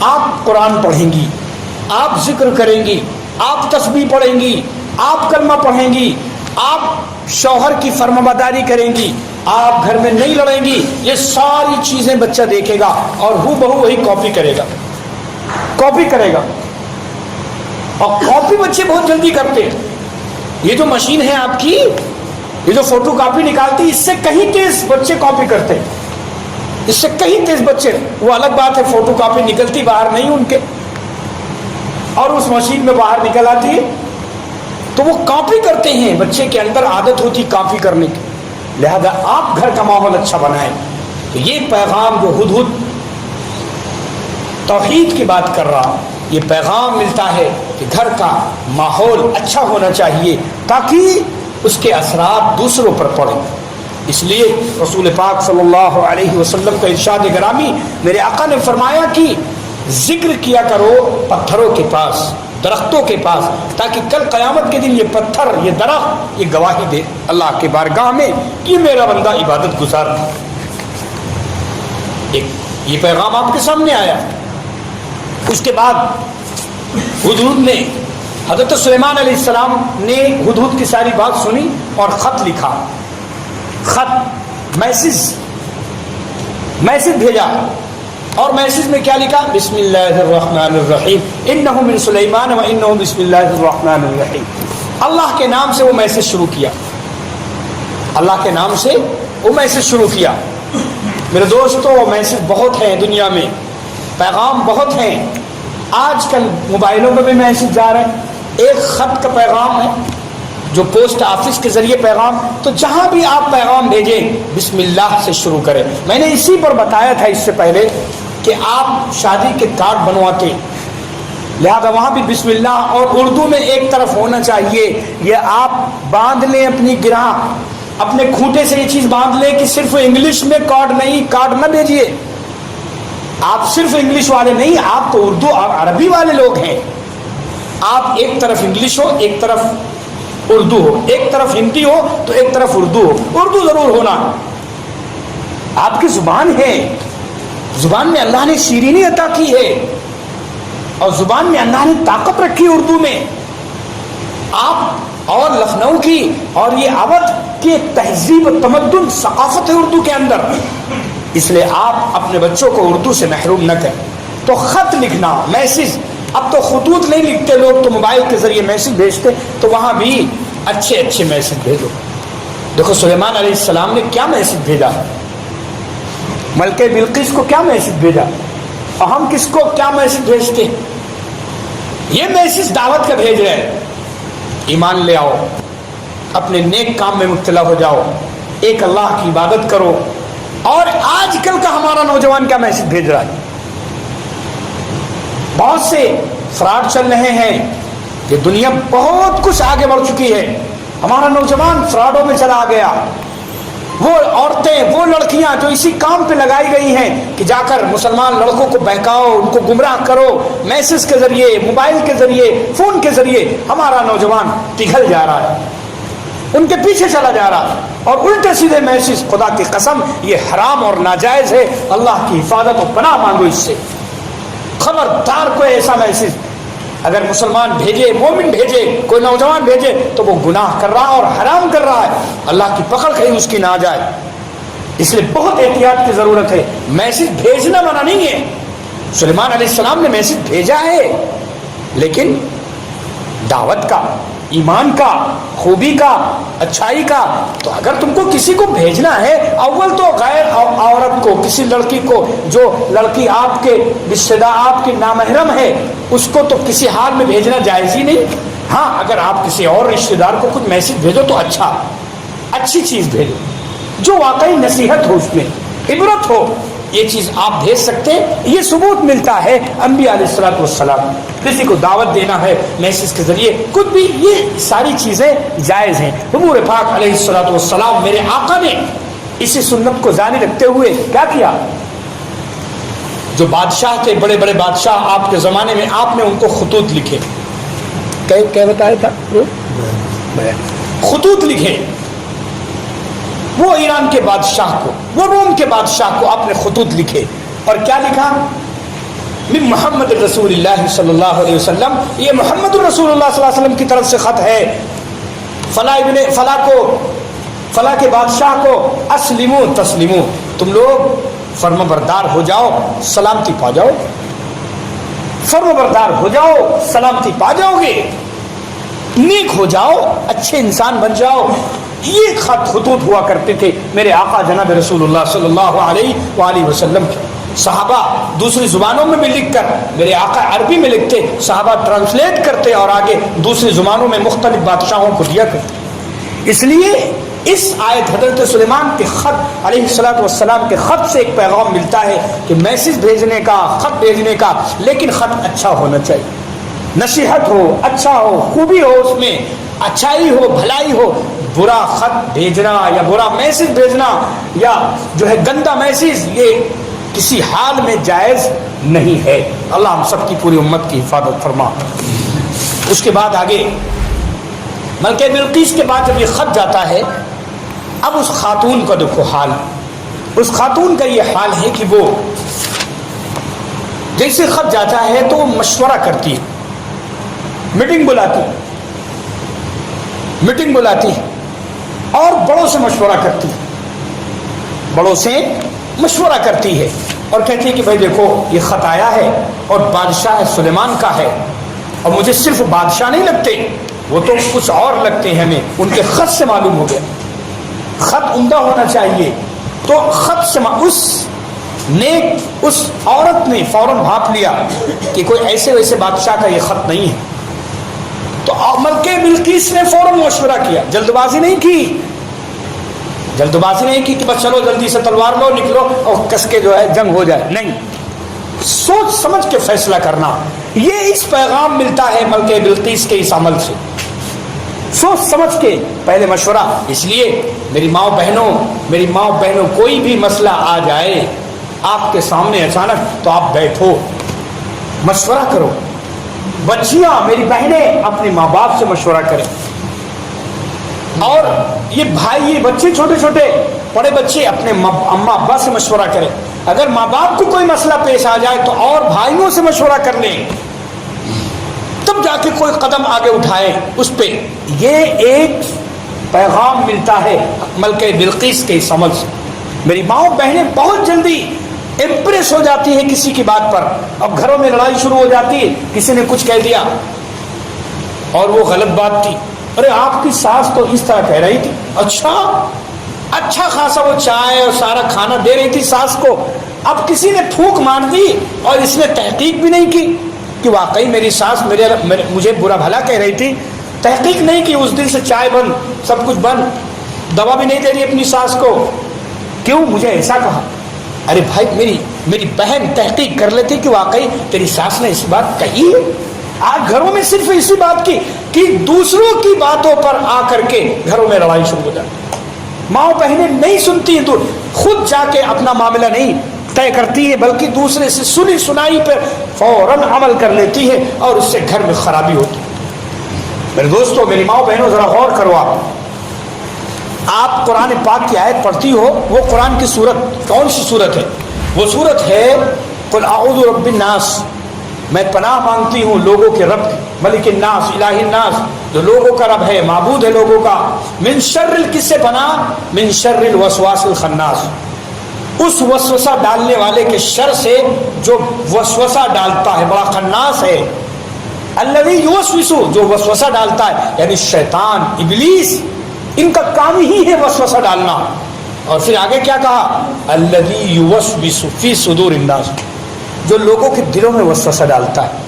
آپ قرآن پڑھیں گی، آپ ذکر کریں گی، آپ تسبیح پڑھیں گی، آپ کلمہ پڑھیں گی، آپ شوہر کی فرمانبرداری کریں گی، آپ گھر میں نہیں لڑیں گی، یہ ساری چیزیں بچہ دیکھے گا اور ہو بہو وہی کاپی کرے گا، کاپی کرے گا۔ اور کاپی بچے بہت جلدی کرتے ہیں۔ یہ جو مشین ہے آپ کی، یہ جو فوٹو کاپی نکالتی، اس سے کہیں تیز بچے کاپی کرتے ہیں، اس سے کہیں تیز بچے۔ وہ الگ بات ہے فوٹو کاپی نکلتی باہر نہیں ان کے، اور اس مشین میں باہر نکل آتی ہے، تو وہ کاپی کرتے ہیں، بچے کے اندر عادت ہوتی کاپی کرنے کی۔ لہذا آپ گھر کا ماحول اچھا بنائیں۔ تو یہ پیغام جو ہدہد توحید کی بات کر رہا، یہ پیغام ملتا ہے کہ گھر کا ماحول اچھا ہونا چاہیے تاکہ اس کے اثرات دوسروں پر پڑیں۔ اس لیے رسول پاک صلی اللہ علیہ وسلم کا ارشاد گرامی، میرے آقا نے فرمایا کہ ذکر کیا کرو پتھروں کے پاس، درختوں کے پاس، تاکہ کل قیامت کے دن یہ پتھر، یہ درخت، یہ گواہی دے اللہ کے بارگاہ میں کہ میرا بندہ عبادت گزار تھا۔ ایک یہ پیغام آپ کے سامنے آیا۔ اس کے بعد ہدہد نے، حضرت سلیمان علیہ السلام نے ہدہد کی ساری بات سنی اور خط لکھا، خط میسج بھیجا، اور میسج میں کیا لکھا؟ بسم اللہ الرحمن الرحیم انہ من سلیمان و انہ بسم اللہ الرحمن الرحیم۔ اللہ کے نام سے وہ میسج شروع کیا، اللہ کے نام سے وہ میسج شروع کیا۔ میرے دوستو، میسج بہت ہیں دنیا میں، پیغام بہت ہیں۔ آج کل موبائلوں پہ بھی میسج جا رہے ہیں، ایک خط کا پیغام ہے جو پوسٹ آفس کے ذریعے پیغام، تو جہاں بھی آپ پیغام بھیجیں بسم اللہ سے شروع کریں. میں نے اسی پر بتایا تھا اس سے پہلے کہ آپ شادی کے کارڈ بنواتے، لہذا وہاں بھی بسم اللہ اور اردو میں ایک طرف ہونا چاہیے. یہ آپ باندھ لیں اپنی گرہ، اپنے کھوٹے سے یہ چیز باندھ لیں کہ صرف انگلش میں کارڈ نہ بھیجیے. آپ صرف انگلش والے نہیں، آپ تو اردو اور عربی والے لوگ ہیں. آپ ایک طرف انگلش ہو، ایک طرف اردو ہو، ایک طرف ہندی ہو تو ایک طرف اردو ہو. اردو ضرور ہونا. آپ کی زبان ہے، زبان میں اللہ نے شیرینی عطا کی ہے اور زبان میں اللہ نے طاقت رکھی اردو میں. آپ اور لکھنؤ کی اور یہ اودھ کی تہذیب و تمدن ثقافت ہے اردو کے اندر، اس لیے آپ اپنے بچوں کو اردو سے محروم نہ کریں. تو خط لکھنا، میسج، اب تو خطوط نہیں لکھتے لوگ، تو موبائل کے ذریعے میسج بھیجتے، تو وہاں بھی اچھے اچھے میسج بھیجو. دیکھو سلیمان علیہ السلام نے کیا میسج بھیجا، ملکہ بلقیس کو کیا میسج بھیجا، اور ہم کس کو کیا میسج بھیجتے. یہ میسج دعوت کا بھیج رہے ہیں، ایمان لے آؤ، اپنے نیک کام میں مبتلا ہو جاؤ، ایک اللہ کی عبادت کرو. اور آج کل کا ہمارا نوجوان کیا میسج بھیج رہا ہے، بہت سے فراڈ چل رہے ہیں. یہ دنیا بہت کچھ آگے بڑھ چکی ہے، ہمارا نوجوان فراڈوں میں چلا گیا. وہ عورتیں، وہ لڑکیاں جو اسی کام پہ لگائی گئی ہیں کہ جا کر مسلمان لڑکوں کو بہکاؤ، ان کو گمراہ کرو، میسج کے ذریعے، موبائل کے ذریعے، فون کے ذریعے. ہمارا نوجوان پگھل جا رہا ہے، ان کے پیچھے چلا جا رہا ہے. اور الٹے سیدھے میسج، خدا کی قسم یہ حرام اور ناجائز ہے. اللہ کی حفاظت و پناہ مانگو اس سے. خبردار کوئی ایسا میسج اگر مسلمان بھیجے، مومن بھیجے، کوئی نوجوان بھیجے تو وہ گناہ کر رہا ہے اور حرام کر رہا ہے. اللہ کی پکڑ کہیں اس کی نہ آ جائے. اس لیے بہت احتیاط کی ضرورت ہے. میسج بھیجنا منع نہیں ہے، سلیمان علیہ السلام نے میسج بھیجا ہے، لیکن دعوت کا، ایمان کا، خوبی کا، اچھائی کا. تو اگر تم کو کسی کو بھیجنا ہے، اول تو غیر عورت کو، کسی لڑکی کو جو لڑکی آپ کے رشتہ دار، آپ کی نامحرم ہے، اس کو تو کسی حال میں بھیجنا جائز ہی نہیں. ہاں اگر آپ کسی اور رشتہ دار کو کچھ میسج بھیجو تو اچھی چیز بھیجو جو واقعی نصیحت ہو، اس میں عبرت ہو، یہ چیز آپ بھیج سکتے. یہ ثبوت ملتا ہے انبیاء علیہ الصلوۃ والسلام. کسی کو دعوت دینا ہے میسج کے ذریعے، کچھ بھی، یہ ساری چیزیں جائز ہیں. حضور پاک علیہ الصلوۃ والسلام میرے آقا نے اسی سنت کو جاری رکھتے ہوئے کیا کیا، جو بادشاہ تھے، بڑے بڑے بادشاہ آپ کے زمانے میں، آپ نے ان کو خطوط لکھے. کیا بتایا تھا، خطوط لکھے. وہ ایران کے بادشاہ کو، وہ روم کے بادشاہ کو آپ نے خطوط لکھے. اور کیا لکھا، من محمد رسول اللہ صلی اللہ علیہ وسلم، یہ محمد رسول اللہ صلی اللہ علیہ وسلم کی طرف سے خط ہے. فلاں کے بادشاہ کو اسلموا تسلیموا، تم لوگ فرما بردار ہو جاؤ، سلامتی پا جاؤ. فرما بردار ہو جاؤ، سلامتی پا جاؤ گے، نیک ہو جاؤ، اچھے انسان بن جاؤ. یہ خطوط ہوا کرتے تھے میرے آقا جناب رسول اللہ صلی اللہ علیہ وآلہ وسلم. صحابہ دوسری زبانوں میں بھی لکھ کر، میرے آقا عربی میں لکھتے، صحابہ ٹرانسلیٹ کرتے اور آگے دوسری زبانوں میں مختلف بادشاہوں کو دیا کرتے. اس لیے اس آیت حضرت سلیمان کے خط علیہ الصلوۃ والسلام کے خط سے ایک پیغام ملتا ہے کہ میسج بھیجنے کا، خط بھیجنے کا، لیکن خط اچھا ہونا چاہیے، نصیحت ہو، اچھا ہو، خوبی ہو، اس میں اچھائی ہو، بھلائی ہو. برا خط بھیجنا یا برا میسج بھیجنا یا جو ہے گندا میسج، یہ کسی حال میں جائز نہیں ہے. اللہ ہم سب کی پوری امت کی حفاظت فرما. اس کے بعد آگے ملکہ بلقیس کے بعد جب یہ خط جاتا ہے، اب اس خاتون کا دیکھو حال. اس خاتون کا یہ حال ہے کہ وہ جیسے خط جاتا ہے تو وہ مشورہ کرتی ہے، میٹنگ بلاتی اور بڑوں سے مشورہ کرتی ہے، بڑوں سے مشورہ کرتی ہے اور کہتی ہے کہ بھائی دیکھو یہ خط آیا ہے اور بادشاہ سلیمان کا ہے، اور مجھے صرف بادشاہ نہیں لگتے، وہ تو کچھ اور لگتے ہیں. ہمیں ان کے خط سے معلوم ہو گیا خط عمدہ ہونا چاہیے. تو خط سے اس عورت نے فوراً بھاپ لیا کہ کوئی ایسے ویسے بادشاہ کا یہ خط نہیں ہے. تو ملکہ بلقیس نے فوراً مشورہ کیا، جلد بازی نہیں کی، جلد بازی نہیں کی کہ بس چلو جلدی سے تلوار لو نکلو اور کس کے جو ہے جنگ ہو جائے، نہیں، سوچ سمجھ کے فیصلہ کرنا۔ یہ اس پیغام ملتا ہے ملکہ بلقیس کے اس عمل سے، سوچ سمجھ کے پہلے مشورہ۔ اس لیے میری ماں بہنوں کوئی بھی مسئلہ آ جائے آپ کے سامنے اچانک تو آپ بیٹھو، مشورہ کرو۔ بچیاں میری بہنیں اپنے ماں باپ سے مشورہ کریں، اور یہ بھائی، یہ بچے چھوٹے چھوٹے بڑے بچے اپنے اماں ابا سے مشورہ کریں۔ اگر ماں باپ کو کوئی مسئلہ پیش آ جائے تو اور بھائیوں سے مشورہ کر لیں، تب جا کے کوئی قدم آگے اٹھائیں اس پہ۔ یہ ایک پیغام ملتا ہے ملکہ بلقیس کے اس عمل سے۔ میری ماں بہنیں بہت جلدی امپریس ہو جاتی ہیں کسی کی بات پر۔ اب گھروں میں لڑائی شروع ہو جاتی ہے، کسی نے کچھ کہہ دیا اور وہ غلط بات تھی، ارے آپ کی ساس تو اس طرح کہہ رہی تھی، اچھا خاصا وہ چائے اور سارا کھانا دے رہی تھی ساس کو، اب کسی نے پھونک مار دی اور اس نے تحقیق بھی نہیں کی کہ واقعی میری ساس مجھے برا بھلا کہہ رہی تھی، تحقیق نہیں کی، اس دن سے چائے بند، سب کچھ بند، دوا بھی نہیں دے رہی اپنی ساس کو، کیوں مجھے ایسا کہا؟ ارے بھائی میری بہن تحقیق کر لیتی کہ واقعی تیری ساس نے اس بات کہی ہے۔ آج گھروں میں صرف اسی بات کی کہ دوسروں کی باتوں پر آ کر کے گھروں میں لڑائی شروع ہو جاتی، ماں بہنیں نہیں سنتی ہیں تو خود جا کے اپنا معاملہ نہیں طے کرتی ہے، بلکہ دوسرے سے سنی سنائی پر فوراً عمل کر لیتی ہے اور اس سے گھر میں خرابی ہوتی ہے۔ میرے دوستو، میری ماں بہنوں، ذرا غور کرو، آپ قرآن پاک کی آیت پڑھتی ہو، وہ قرآن کی سورت کون سی سورت ہے؟ وہ سورت ہے قل اعوذ برب الناس، میں پناہ مانگتی ہوں لوگوں کے رب، ملک الناس، الہ الناس، جو لوگوں کا رب ہے، معبود ہے لوگوں کا، من شر، کس سے پناہ؟ من شر الوسواس الخناس، اس وسوسہ ڈالنے والے کے شر سے جو وسوسہ ڈالتا ہے، بڑا خناس ہے، الذی یوسوس، جو وسوسہ ڈالتا ہے، یعنی شیطان، ابلیس، ان کا کام ہی ہے وسوسہ ڈالنا۔ اور پھر آگے کیا کہا؟ الذی یوسوس فی صدور الناس، جو لوگوں کے دلوں میں وسوسہ ڈالتا ہے،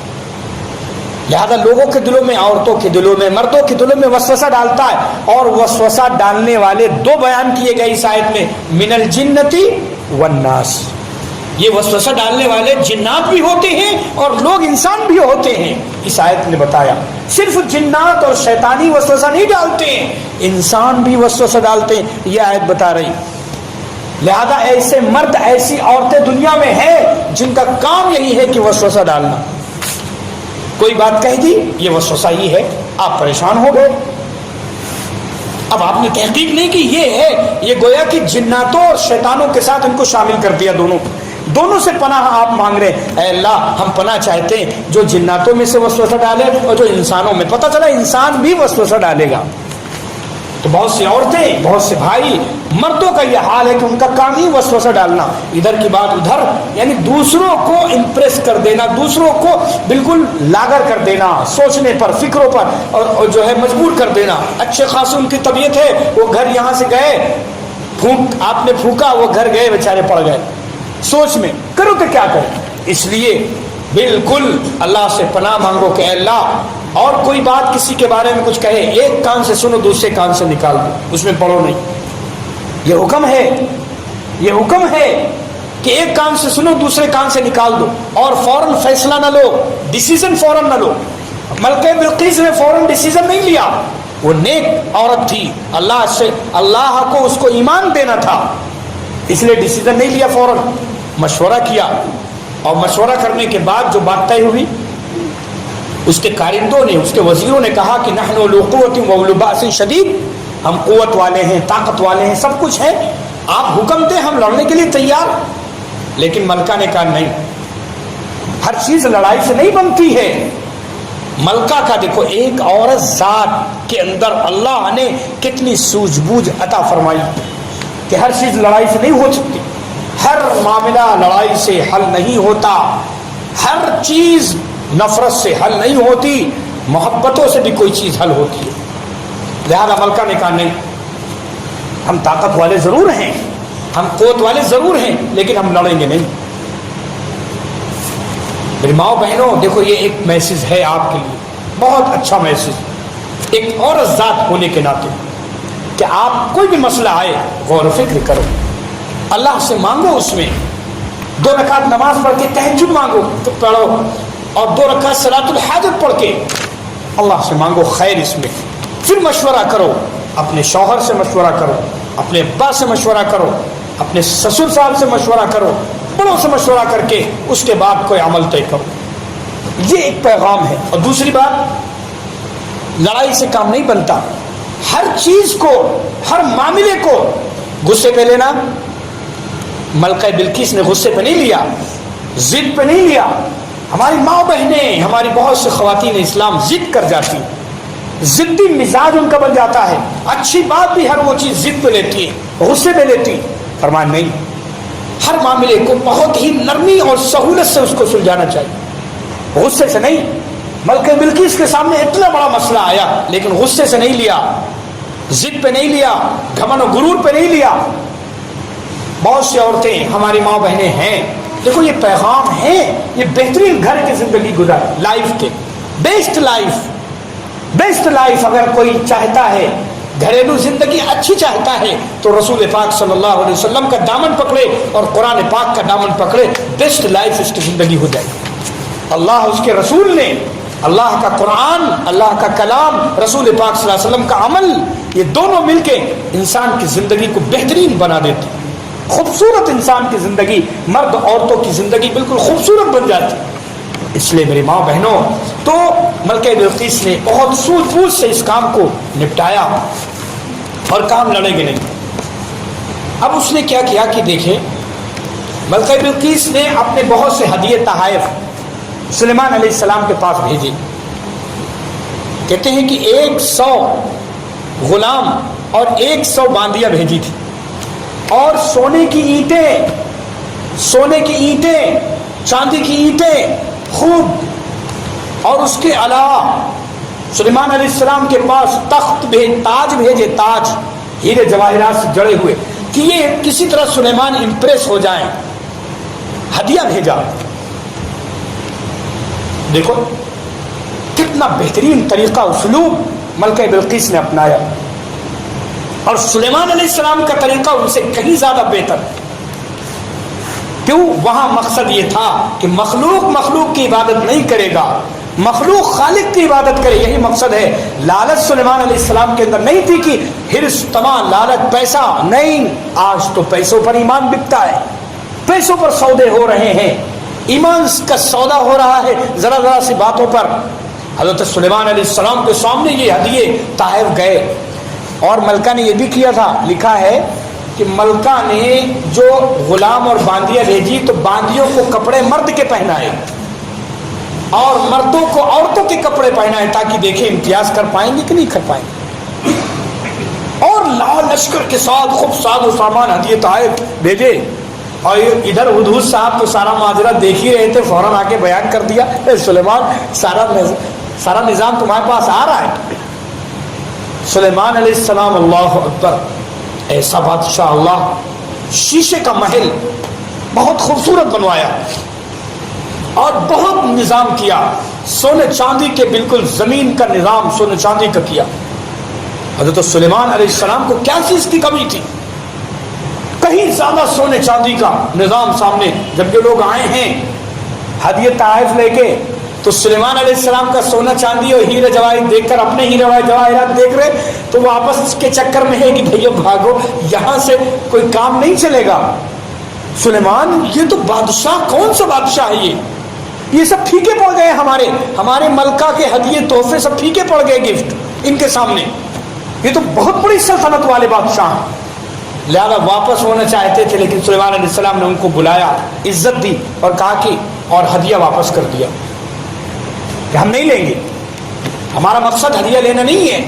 لہذا لوگوں کے دلوں میں، عورتوں کے دلوں میں، مردوں کے دلوں میں وسوسہ ڈالتا ہے۔ اور وسوسہ ڈالنے والے دو بیان کیے گئے اس آیت میں، من الجنتی والناس، یہ وسوسہ ڈالنے والے جنات بھی ہوتے ہیں اور لوگ انسان بھی ہوتے ہیں۔ اس آیت نے بتایا صرف جنات اور شیطانی وسوسہ نہیں ڈالتے ہیں، انسان بھی وسوسہ ڈالتے ہیں، یہ آیت بتا رہی۔ لہذا ایسے مرد، ایسی عورتیں دنیا میں ہیں جن کا کام یہی ہے کہ وسوسہ ڈالنا، کوئی بات کہہ دی، یہ وسوسہ ہی ہے، آپ پریشان ہو گئے۔ اب آپ نے تحقیق نہیں کی، یہ ہے، یہ گویا کہ جناتوں اور شیطانوں کے ساتھ ان کو شامل کر دیا، دونوں سے پناہ آپ مانگ رہے ہیں۔ اے اللہ، ہم پناہ چاہتے ہیں جو جناتوں میں سے وسوسہ ڈالے اور جو انسانوں میں، پتہ چلا انسان بھی وسوسہ ڈالے گا، تو بہت سی عورتیں، بہت سے بھائی، مردوں کا یہ حال ہے کہ ان کا کام ہی وسوسہ ڈالنا، ادھر کی بات ادھر، یعنی دوسروں کو امپریس کر دینا، دوسروں کو بالکل لاغر کر دینا، سوچنے پر، فکروں پر، اور جو ہے مجبور کر دینا۔ اچھے خاصے ان کی طبیعت ہے، وہ گھر یہاں سے گئے، آپ نے پھونکا، وہ گھر گئے، بیچارے پڑ گئے سوچ میں، کرو تو کیا کریں؟ اس لیے بالکل اللہ سے پناہ مانگو کہ اے اللہ، اور کوئی بات کسی کے بارے میں کچھ کہے، ایک کان سے سنو، دوسرے کان سے نکال دو، اس میں پڑھو نہیں۔ یہ حکم ہے، یہ حکم ہے کہ ایک کان سے سنو، دوسرے کان سے نکال دو، اور فوراً فیصلہ نہ لو، ڈیسیزن فوراً نہ لو۔ ملکہ بلقیس نے فوراً ڈیسیزن نہیں لیا، وہ نیک عورت تھی، اللہ کو اس کو ایمان دینا تھا، اس لیے ڈیسیزن نہیں لیا، فوراً مشورہ کیا، اور مشورہ کرنے کے بعد جو بات طے ہوئی، اس کے کارندوں نے، اس کے وزیروں نے کہا کہ نحن اولو قوت و اولو باس شدید، ہم قوت والے ہیں، طاقت والے ہیں، سب کچھ ہے، آپ حکم دیں، ہم لڑنے کے لیے تیار۔ لیکن ملکہ نے کہا نہیں، ہر چیز لڑائی سے نہیں بنتی ہے۔ ملکہ کا دیکھو، ایک عورت ذات کے اندر اللہ نے کتنی سوجھ بوجھ عطا فرمائی کہ ہر چیز لڑائی سے نہیں ہو سکتی، ہر معاملہ لڑائی سے حل نہیں ہوتا، ہر چیز نفرت سے حل نہیں ہوتی، محبتوں سے بھی کوئی چیز حل ہوتی ہے۔ لہذا ملکہ نے کہا نہیں، ہم طاقت والے ضرور ہیں، ہم قوت والے ضرور ہیں، لیکن ہم لڑیں گے نہیں۔ میری ماں بہنوں، دیکھو یہ ایک میسج ہے آپ کے لیے، بہت اچھا میسج۔ ایک عورت ذات ہونے کے ناطے کہ آپ کوئی بھی مسئلہ آئے غور و فکر کرو، اللہ سے مانگو، اس میں 2 رکعت نماز پڑھ کے تہجد مانگو تو پڑھو، اور 2 رکعت صلاۃ الحاجت پڑھ کے اللہ سے مانگو خیر اس میں. پھر مشورہ کرو، اپنے شوہر سے مشورہ کرو، اپنے ابا سے مشورہ کرو، اپنے سسر صاحب سے مشورہ کرو، بڑوں سے مشورہ کر کے اس کے بعد کوئی عمل طے کرو. یہ ایک پیغام ہے. اور دوسری بات، لڑائی سے کام نہیں بنتا. ہر چیز کو، ہر معاملے کو غصے پہ لینا. ملکہ بلقیس نے غصے پہ نہیں لیا، ضد پہ نہیں لیا. ہماری ماں بہنیں، ہماری بہت سے خواتین اسلام ضد کر جاتی، ضدی مزاج ان کا بن جاتا ہے. اچھی بات بھی ہر وہ چیز ضد پہ لیتی ہے، غصے پہ لیتی. فرمان نہیں، ہر معاملے کو بہت ہی نرمی اور سہولت سے اس کو سلجھانا چاہیے، غصے سے نہیں. ملکہ بلقیس کے سامنے اتنا بڑا مسئلہ آیا لیکن غصے سے نہیں لیا، ضد پہ نہیں لیا، گھمنڈ و غرور پہ نہیں لیا. بہت سی عورتیں ہماری ماں بہنیں ہیں، دیکھو یہ پیغام ہے، یہ بہترین گھر کی زندگی گزار، لائف کے بیسٹ لائف اگر کوئی چاہتا ہے، گھریلو زندگی اچھی چاہتا ہے تو رسول پاک صلی اللہ علیہ وسلم کا دامن پکڑے اور قرآن پاک کا دامن پکڑے. بیسٹ لائف اس کی زندگی ہو جائے. اللہ، اس کے رسول نے، اللہ کا قرآن، اللہ کا کلام، رسول پاک صلی اللہ علیہ وسلم کا عمل، یہ دونوں مل کے انسان کی زندگی کو بہترین بنا دیتے. خوبصورت انسان کی زندگی، مرد عورتوں کی زندگی بالکل خوبصورت بن جاتی. اس لیے میری ماں بہنوں، تو ملکہ بلقیس نے بہت سوجھ بوجھ سے اس کام کو نپٹایا اور کام لڑے گے نہیں. اب اس نے کیا کیا کہ دیکھیں، ملکہ بلقیس نے اپنے بہت سے ہدیے تحائف سلیمان علیہ السلام کے پاس بھیجے. کہتے ہیں کہ 100 غلام اور 100 باندیاں بھیجی تھی، اور سونے کی اینٹیں، چاندی کی اینٹیں خوب. اور اس کے علاوہ سلیمان علیہ السلام کے پاس تاج بھیجے، تاج ہیرے جواہرات سے جڑے ہوئے، کہ یہ کسی طرح سلیمان امپریس ہو جائیں. ہدیہ بھیجا. دیکھو کتنا بہترین طریقہ، اسلوب ملکہ بلقیس نے اپنایا، اور سلیمان علیہ السلام کا طریقہ ان سے کہیں زیادہ بہتر. کیوں؟ وہاں مقصد یہ تھا کہ مخلوق کی عبادت نہیں کرے گا، مخلوق خالق کی عبادت کرے. یہی مقصد ہے. لالچ سلیمان علیہ السلام کے اندر نہیں تھی کہ حرص، طمع، لالچ، پیسہ نہیں. آج تو پیسوں پر ایمان بکتا ہے، پیسوں پر سودے ہو رہے ہیں، ایمان کا سودا ہو رہا ہے ذرا ذرا سی باتوں پر. حضرت سلیمان علیہ السلام کے سامنے یہ ہدیے طائف گئے. اور ملکہ نے یہ بھی کیا تھا، لکھا ہے کہ ملکہ نے جو غلام اور باندیاں بھیجی تو باندیوں کو کپڑے مرد کے پہنائے اور مردوں کو عورتوں کے کپڑے پہنائے، تاکہ دیکھیں امتیاز کر پائیں گے کہ نہیں کر پائیں گے. اور لال لشکر کے ساتھ خوب ساز و سامان ہدیے طائف بھیجے. اور ادھر حدود صاحب تو سارا معاجرہ دیکھ ہی رہے تھے، فوراً آ کے بیان کر دیا، اے سلیمان سارا نظام تمہارے پاس آ رہا ہے. سلیمان علیہ السلام، اللہ اکبر، ایسا بادشاہ، اللہ، شیشے کا محل بہت خوبصورت بنوایا اور بہت نظام کیا. سونے چاندی کے بالکل زمین کا نظام سونے چاندی کا کیا. حضرت سلیمان علیہ السلام کو کیا چیز کی کمی تھی؟ کہیں زیادہ سونے چاندی کا نظام سامنے. جب یہ لوگ آئے ہیں ہدیے طائف لے کے، تو سلیمان علیہ السلام کا سونا چاندی اور ہیرے جواہرات دیکھ کر، اپنے ہیرے جواہرات دیکھ رہے، تو وہ آپس کے چکر میں ہے کہ بھیا بھاگو، یہاں سے کوئی کام نہیں چلے گا. سلیمان، یہ تو بادشاہ، کون سا بادشاہ ہے یہ سب پھیکے پڑ گئے، ہمارے ملکہ کے ہدیے تحفے سب پھیکے پڑ گئے، گفٹ ان کے سامنے. یہ تو بہت بڑی سلطنت والے بادشاہ ہیں. لہذا واپس ہونا چاہتے تھے، لیکن سلیمان علیہ السلام نے ان کو بلایا، عزت دی اور کہا کہ اور ہدیہ واپس کر دیا کہ ہم نہیں لیں گے. ہمارا مقصد ہدیہ لینا نہیں ہے،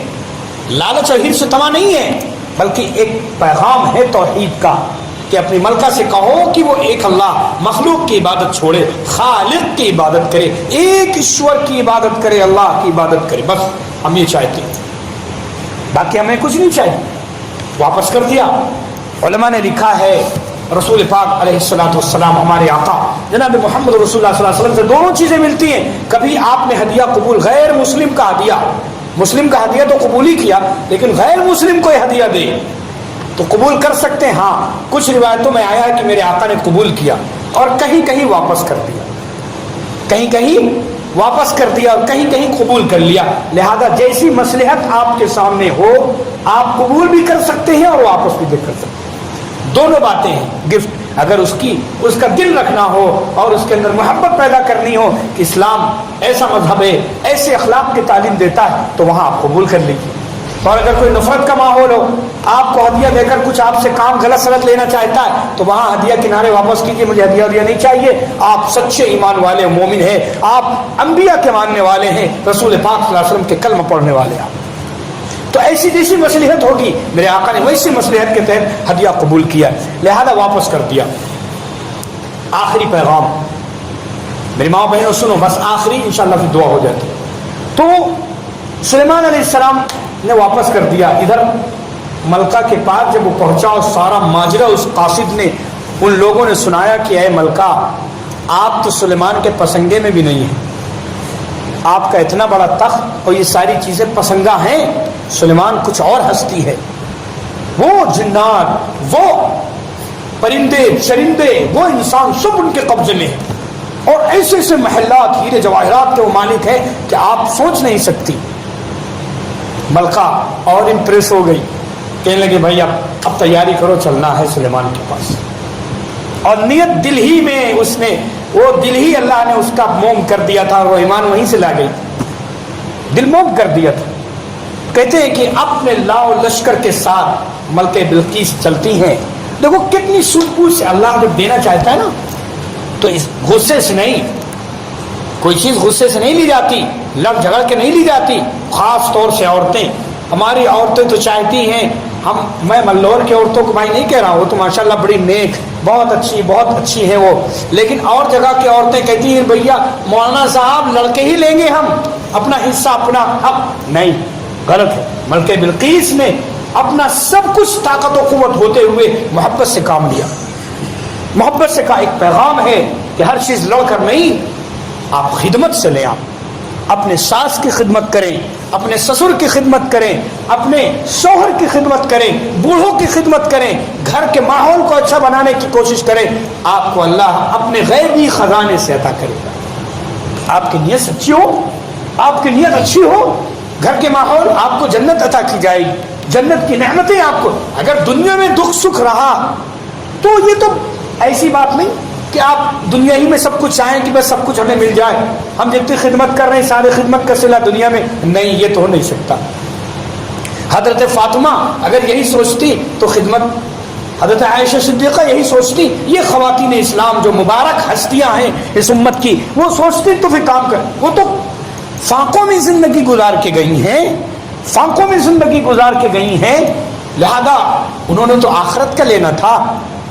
لالچ اور حرص و طمع نہیں ہے، بلکہ ایک پیغام ہے توحید کا کہ اپنی ملکہ سے کہو کہ وہ ایک اللہ، مخلوق کی عبادت چھوڑے، خالق کی عبادت کرے، ایک ایشور کی عبادت کرے، اللہ کی عبادت کرے. بس ہم یہ چاہتے ہیں، باقی ہمیں کچھ نہیں چاہیے. واپس کر دیا. علماء نے لکھا ہے رسول پاک علیہ الصلوۃ والسلام، ہمارے آقا جناب محمد رسول اللہ صلی اللہ علیہ وسلم سے دونوں چیزیں ملتی ہیں. کبھی آپ نے ہدیہ قبول، غیر مسلم کا ہدیہ مسلم کا ہدیہ تو قبول ہی کیا، لیکن غیر مسلم کو ہدیہ دے تو قبول کر سکتے ہیں۔ ہاں کچھ روایتوں میں آیا ہے کہ میرے آقا نے قبول کیا اور کہیں کہیں واپس کر دیا، کہیں کہیں واپس کر دیا اور کہیں کہیں قبول کر لیا۔ لہذا جیسی مصلحت آپ کے سامنے ہو آپ قبول بھی کر سکتے ہیں اور واپس بھی کر سکتے ہیں، دونوں باتیں ہیں۔ گفٹ اگر اس کا دل رکھنا ہو اور اس کے اندر محبت پیدا کرنی ہو کہ اسلام ایسا مذہب ہے، ایسے اخلاق کی تعلیم دیتا ہے، تو وہاں آپ قبول کر لیجیے۔ اور اگر کوئی نفرت کا ماحول ہو، آپ کو ہدیہ دے کر کچھ آپ سے کام غلط سلط لینا چاہتا ہے، تو وہاں ہدیہ کنارے واپس کیجیے، مجھے ہدیہ نہیں چاہیے۔ آپ سچے ایمان والے مومن ہیں، آپ انبیاء کے ماننے والے ہیں، رسول پاک صلی اللہ علیہ وسلم کے کلمہ پڑھنے والے ہیں، تو ایسی جیسی مصلحت ہوگی میرے آقا نے ویسی مصلحت کے تحت ہدیہ قبول کیا، لہذا واپس کر دیا۔ آخری پیغام میری ماں بہنوں سنو، بس آخری انشاءاللہ پھر دعا ہو جاتی۔ تو سلیمان علیہ السلام نے واپس کر دیا۔ ادھر ملکہ کے پاس جب وہ پہنچا اور سارا ماجرا اس قاصد نے ان لوگوں نے سنایا کہ اے ملکہ، آپ تو سلیمان کے پسنگے میں بھی نہیں ہیں، آپ کا اتنا بڑا تخت اور یہ ساری چیزیں پسنگا ہیں، سلیمان کچھ اور ہستی ہے، وہ جنات، وہ پرندے چرندے، وہ انسان سب ان کے قبضے میں ہیں، اور ایسے ایسے محلات ہیرے جواہرات کے وہ مالک ہیں کہ آپ سوچ نہیں سکتی۔ ملکہ اور امپریس ہو گئی، کہنے لگے بھائی اب تیاری کرو، چلنا ہے سلیمان کے پاس۔ اور نیت دل ہی میں اس نے، وہ دل ہی اللہ نے اس کا موم کر دیا تھا، وہ ایمان وہیں سے لا گئی، دل موم کر دیا تھا۔ کہتے ہیں کہ اپنے لاؤ لشکر کے ساتھ ملکہ بلقیس چلتی ہیں۔ دیکھو کتنی سوجھ بوجھ سے اللہ جب دینا چاہتا ہے نا تو اس غصے سے نہیں، کوئی چیز غصے سے نہیں لی جاتی، لڑ جھگڑ کے نہیں لی جاتی۔ خاص طور سے عورتیں، ہماری عورتیں تو چاہتی ہیں، میں ملور کی عورتوں کو بھائی نہیں کہہ رہا ہوں، وہ تو ماشاءاللہ بڑی نیک، بہت اچھی ہیں وہ، لیکن اور جگہ کی عورتیں کہتی ہیں بھیا مولانا صاحب لڑکے ہی لیں گے ہم، اپنا حصہ اپنا حق، نہیں، غلط ہے۔ ملکہ بلقیس نے اپنا سب کچھ طاقت و قوت ہوتے ہوئے محبت سے کام لیا، محبت سے کا ایک پیغام ہے کہ ہر چیز لڑ کر نہیں، آپ خدمت سے لیں، آپ اپنے ساس کی خدمت کریں، اپنے سسر کی خدمت کریں، اپنے شوہر کی خدمت کریں، بوڑھوں کی خدمت کریں، گھر کے ماحول کو اچھا بنانے کی کوشش کریں، آپ کو اللہ اپنے غیبی خزانے سے عطا کرے گا۔ آپ کی نیت سچی ہو، آپ کی نیت اچھی ہو، گھر کے ماحول آپ کو جنت عطا کی جائے گی، جنت کی نعمتیں آپ کو۔ اگر دنیا میں دکھ سکھ رہا تو یہ تو ایسی بات نہیں کہ آپ دنیا ہی میں سب کچھ چاہیں کہ بس سب کچھ ہمیں مل جائے، ہم جتنی خدمت کر رہے ہیں سارے خدمت کا صلہ دنیا میں نہیں، یہ تو ہو نہیں سکتا۔ حضرت فاطمہ اگر یہی سوچتی تو خدمت، حضرت عائشہ صدیقہ یہی سوچتی، یہ خواتین اسلام جو مبارک ہستیاں ہیں اس امت کی، وہ سوچتی تو پھر کام کر، وہ تو فاقوں میں زندگی گزار کے گئی ہیں، فاقوں میں زندگی گزار کے گئی ہیں، لہذا انہوں نے تو آخرت کا لینا تھا،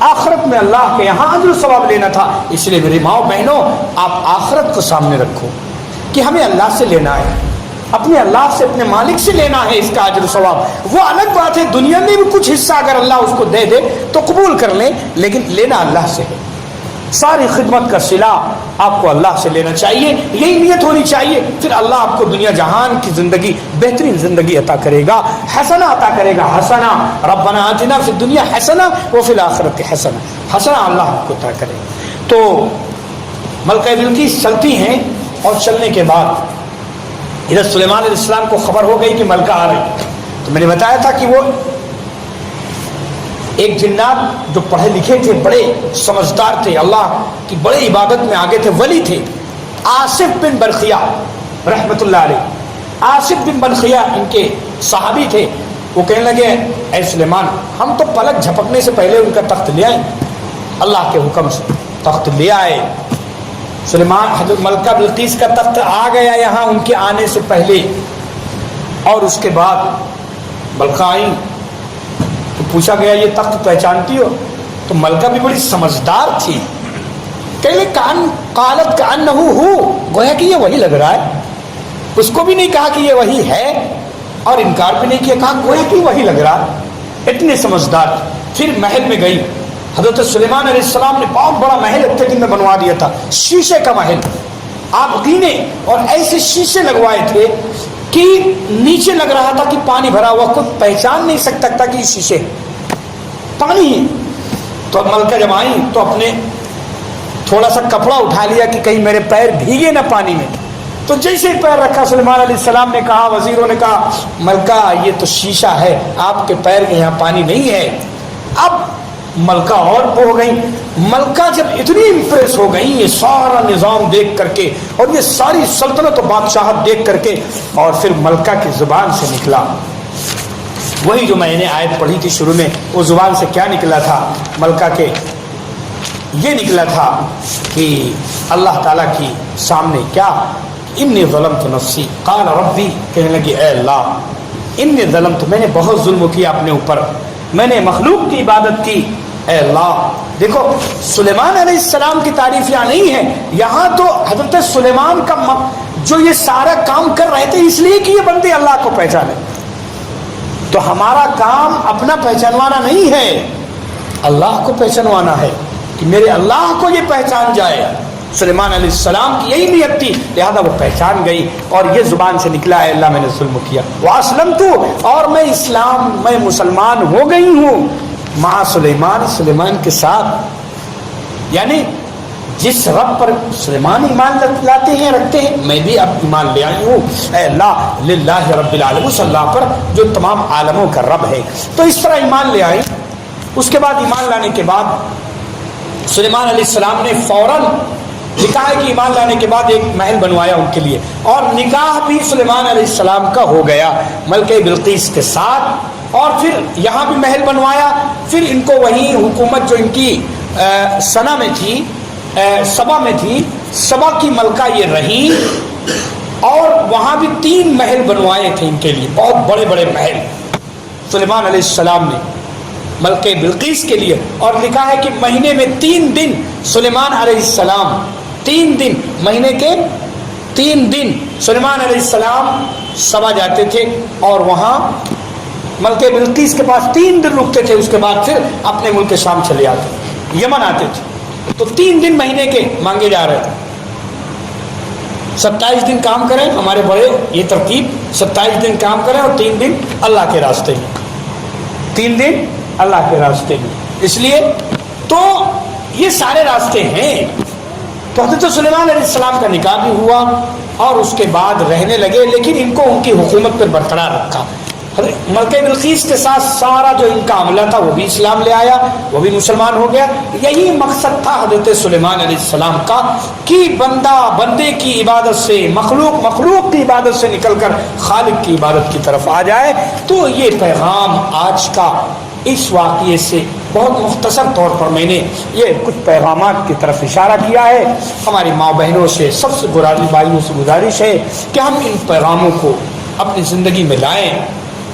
آخرت میں اللہ کے یہاں اجر و ثواب لینا تھا۔ اس لیے میری ماؤں بہنوں، آپ آخرت کو سامنے رکھو کہ ہمیں اللہ سے لینا ہے، اپنے اللہ سے، اپنے مالک سے لینا ہے اس کا اجر و ثواب۔ وہ الگ بات ہے دنیا میں بھی کچھ حصہ اگر اللہ اس کو دے دے تو قبول کر لیں، لیکن لینا اللہ سے ہے، ساری خدمت کا صلہ آپ کو اللہ سے لینا چاہیے، یہی نیت ہونی چاہیے، پھر اللہ آپ کو دنیا جہان کی زندگی، بہترین زندگی عطا کرے گا، حسنہ عطا کرے گا، حسنہ ربنا آتنا فی الدنیا حسنہ وفی الآخرۃ حسنہ، حسنہ اللہ آپ کو عطا کرے۔ تو ملکہ بلقیس چلتی ہیں، اور چلنے کے بعد ادھر سلیمان علیہ السلام کو خبر ہو گئی کہ ملکہ آ رہی۔ تو میں نے بتایا تھا کہ وہ ایک جنات جو پڑھے لکھے تھے، بڑے سمجھدار تھے، اللہ کی بڑے عبادت میں آگے تھے، ولی تھے، آصف بن برخیا رحمت اللہ علیہ، آصف بن برخیا ان کے صحابی تھے۔ وہ کہنے لگے اے سلیمان، ہم تو پلک جھپکنے سے پہلے ان کا تخت لے آئے، اللہ کے حکم سے تخت لے آئے۔ سلیمان حضرت ملکہ بلقیس کا تخت آ گیا یہاں ان کے آنے سے پہلے، اور اس کے بعد ملکہ آئیں تو پوچھا گیا یہ تخت پہچانتی ہو؟ تو ملکہ بھی بڑی سمجھدار تھی، کہنے قالت کأنہ ہو، گویا کہ یہ وہی لگ رہا ہے، اس کو بھی نہیں کہا کہ یہ وہی ہے اور انکار بھی نہیں کیا، کہا گویا کہ وہی لگ رہا ہے، اتنے سمجھدار۔ پھر محل میں گئی، حضرت سلیمان علیہ السلام نے بہت بڑا محل اتنے دن میں بنوا دیا تھا، شیشے کا محل، آپ گینے، اور ایسے شیشے لگوائے تھے کہ نیچے لگ رہا تھا کہ پانی بھرا ہوا، کوئی پہچان نہیں سکتا کہ یہ شیشے پانی ہے۔ تو ملکہ جب آئی تو اپنے تھوڑا سا کپڑا اٹھا لیا کہ کہیں میرے پیر بھیگے نہ پانی میں۔ تو جیسے پیر رکھا سلیمان علیہ السلام نے کہا، وزیروں نے کہا ملکہ یہ تو شیشہ ہے، آپ کے پیر کے یہاں پانی نہیں ہے۔ اب ملکہ اور ہو گئی، ملکہ جب اتنی امپریس ہو گئی یہ سارا نظام دیکھ کر کے اور یہ ساری سلطنت و بادشاہت دیکھ کر کے، اور پھر ملکہ کی زبان سے نکلا وہی جو میں نے آیت پڑھی تھی شروع میں، وہ زبان سے کیا نکلا تھا ملکہ کے؟ یہ نکلا تھا کہ اللہ تعالیٰ کی سامنے کیا، انی ظلمت نفسی قال ربی، کہنے لگی اے اللہ انی ظلمت، میں نے بہت ظلم کیا اپنے اوپر، میں نے مخلوق کی عبادت کی، اے اللہ۔ دیکھو سلیمان علیہ السلام کی تعریف یہاں نہیں ہے، یہاں تو حضرت سلیمان کا جو یہ سارا کام کر رہے تھے اس لیے کہ یہ بندے اللہ کو پہچانے۔ تو ہمارا کام اپنا پہچانوانا نہیں ہے، اللہ کو پہچانوانا ہے کہ میرے اللہ کو یہ پہچان جائے۔ سلیمان علیہ السلام کی یہی نیت تھی، لہذا وہ پہچان گئی اور یہ زبان سے نکلا ہے اللہ میں نے ظلم کیا، وَأَسْلَمْتُ، اور میں مسلمان ہو گئی ہوں، مع سلیمان، سلیمان کے ساتھ، یعنی جس رب پر سلیمان ایمان لاتے ہیں رکھتے ہیں، میں بھی اب ایمان لے آئی ہوں، اے اللہ للہ رب العالمین، اس اللہ پر جو تمام عالموں کا رب ہے۔ تو اس طرح ایمان لے آئی۔ اس کے بعد ایمان لانے کے بعد سلیمان علیہ السلام نے فوراً نکاح کی ایمان لانے کے بعد ایک محل بنوایا ان کے لیے، اور نکاح بھی سلیمان علیہ السلام کا ہو گیا ملکہ بلقیس کے ساتھ، اور پھر یہاں بھی محل بنوایا۔ پھر ان کو وہی حکومت جو ان کی سنا میں تھی، سبا میں تھی، سبا کی ملکہ یہ رہی، اور وہاں بھی 3 محل بنوائے تھے ان کے لیے، بہت بڑے بڑے محل سلیمان علیہ السلام نے ملکہ بلقیس کے لیے۔ اور لکھا ہے کہ مہینے میں 3 دن سلیمان علیہ السلام، 3 دن مہینے کے 3 دن سلیمان علیہ السلام سبا جاتے تھے اور وہاں ملکہ بلقیس کے پاس 3 دن رکتے تھے، اس کے بعد پھر اپنے ملک شام چلے آتے، یمن آتے تھے۔ تو 3 دن مہینے کے مانگے جا رہے تھے، 27 دن کام کریں ہمارے بڑے، یہ ترتیب 27 دن کام کریں اور 3 دن اللہ کے راستے میں، 3 دن اللہ کے راستے میں۔ اس لیے تو یہ سارے راستے ہیں۔ تو حضرت سلیمان علیہ السلام کا نکاح بھی ہوا اور اس کے بعد رہنے لگے، لیکن ان کو ان کی حکومت پر برقرار رکھا۔ ملکہ بلقیس کے ساتھ سارا جو ان کا عملہ تھا وہ بھی اسلام لے آیا، وہ بھی مسلمان ہو گیا۔ یہی مقصد تھا حضرت سلیمان علیہ السلام کا کہ بندہ بندے کی عبادت سے، مخلوق کی عبادت سے نکل کر خالق کی عبادت کی طرف آ جائے۔ تو یہ پیغام آج کا اس واقعے سے بہت مختصر طور پر میں نے یہ کچھ پیغامات کی طرف اشارہ کیا ہے۔ ہماری ماں بہنوں سے، سب سے بھائیوں سے گزارش ہے کہ ہم ان پیغاموں کو اپنی زندگی میں لائیں،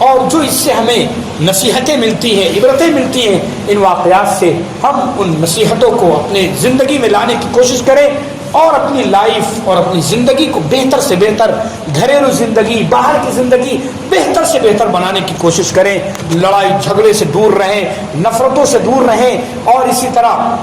اور جو اس سے ہمیں نصیحتیں ملتی ہیں، عبرتیں ملتی ہیں ان واقعات سے، ہم ان نصیحتوں کو اپنے زندگی میں لانے کی کوشش کریں، اور اپنی لائف اور اپنی زندگی کو بہتر سے بہتر، گھریلو زندگی، باہر کی زندگی بہتر سے بہتر بنانے کی کوشش کریں۔ لڑائی جھگڑے سے دور رہیں، نفرتوں سے دور رہیں، اور اسی طرح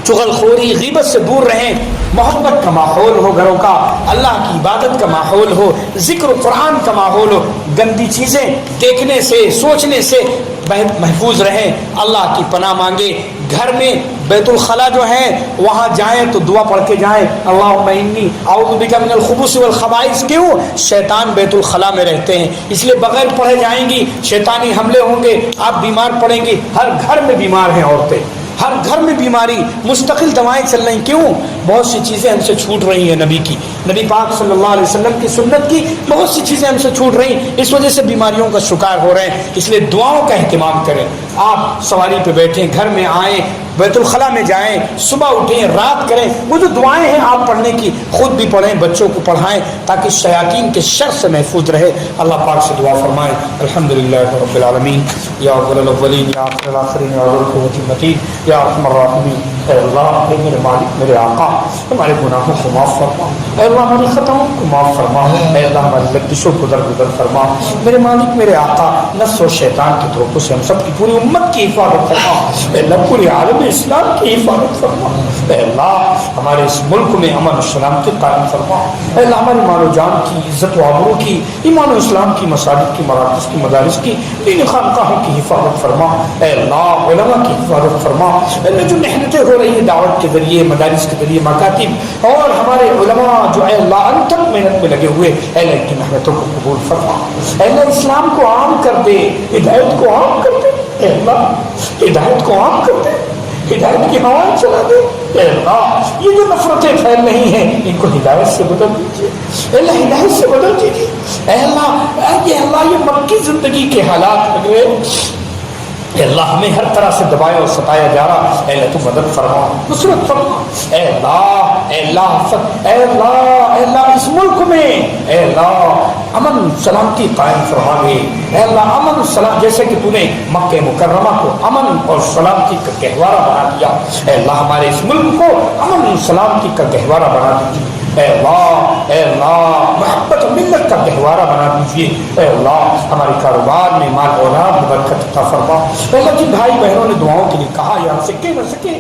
چغل خوری، غیبت سے دور رہیں، محبت کا ماحول ہو گھروں کا، اللہ کی عبادت کا ماحول ہو، ذکر و قرآن کا ماحول ہو، گندی چیزیں دیکھنے سے، سوچنے سے محفوظ رہیں، اللہ کی پناہ مانگے۔ گھر میں بیت الخلا جو ہے وہاں جائیں تو دعا پڑھ کے جائیں، اللہم انی اعوذ بک من الخبث والخبائث۔ کیوں؟ شیطان بیت الخلا میں رہتے ہیں، اس لیے بغیر پڑھے جائیں گی، شیطانی حملے ہوں گے، آپ بیمار پڑیں گی۔ ہر گھر میں بیمار ہیں عورتیں، ہر گھر میں بیماری، مستقل دوائیں چل رہی۔ کیوں؟ بہت سی چیزیں ہم سے چھوٹ رہی ہیں، نبی پاک صلی اللہ علیہ وسلم کی سنت کی بہت سی چیزیں ہم سے چھوٹ رہی، اس وجہ سے بیماریوں کا شکار ہو رہے ہیں۔ اس لیے دعاؤں کا اہتمام کریں۔ آپ سواری پہ بیٹھیں، گھر میں آئیں، بیت الخلا میں جائیں، صبح اٹھیں، رات کریں، وہ جو دعائیں ہیں آپ پڑھنے کی خود بھی پڑھیں، بچوں کو پڑھائیں، تاکہ شیاطین کے شر سے محفوظ رہے۔ اللہ پاک سے دعا فرمائیں۔ الحمدللہ رب العالمین، یا اول الاولین، یا آخر الآخرین، یا ذو القوة المتین، یا ارحم الراحمین۔ اے اللہ، اے میرے مالک، میرے آقا، ہمارے گناہوں کو معاف فرما، اے اللہ ہماری خطاؤں کو معاف فرما، اے اللہ ہماری لغزشوں کو درگزر فرما، میرے مالک میرے آقا، نفس و شیطان کے دھوکوں سے ہم سب کی پوری امت کی حفاظت فرما، اے اللہ پورے عالم اسلام کی حفاظت فرما، اے اللہ ہمارے اس ملک میں امن و سلامتی قائم فرما، اے اللہ ہماری مال و جان کی، عزت و آبرو کی، ایمان و اسلام کی، مساجد کی، مراکز کی، مدارس کی، دین خانقاہوں کی حفاظت فرما، اے اللہ علماء کی حفاظت فرما، اے اللہ جو محنتیں ہو رہی ہیں دعوت کے ذریعے، مدارس کے ذریعے، مکاتب اور ہمارے علماء جو اے اللہ ان تک محنت میں لگے ہوئے، اے اللہ ان کی محنتوں کو قبول فرما، اے اللہ اسلام کو عام کر دے، ہدایت کو عام کر دے، اے اللہ ہدایت کو عام کر دے، ہدایت کی ہوائیں چلا دے، اے اللہ یہ جو نفرتیں پھیل رہی ہیں ان کو ہدایت سے بدل دیجیے، اے اللہ ہدایت سے بدل دیجیے، اے اللہ یہ مکی زندگی کے حالات لگ رہے، اے اللہ ہمیں ہر طرح سے دبایا اور ستایا جا رہا، اے اللہ تو مدد فرما، نصرت فرما، اے اللہ اے اللہ اے اللہ اے اللہ اس ملک میں اے اللہ امن سلامتی قائم فرما دے، اے اللہ امن سلام، جیسے کہ تو نے مکہ مکرمہ کو امن اور سلامتی کا گہوارہ بنا دیا، اے اللہ ہمارے اس ملک کو امن سلامتی کا گہوارہ بنا دیجیے، اے اللہ محبت و ملت کا گہوارہ بنا دیجیے، اے اللہ ہمارے کاروبار میں مال اولاد برکت عطا فرما، اے اللہ جن بھائی بہنوں نے دعاؤں کے لیے کہا یا سکے نہ سکے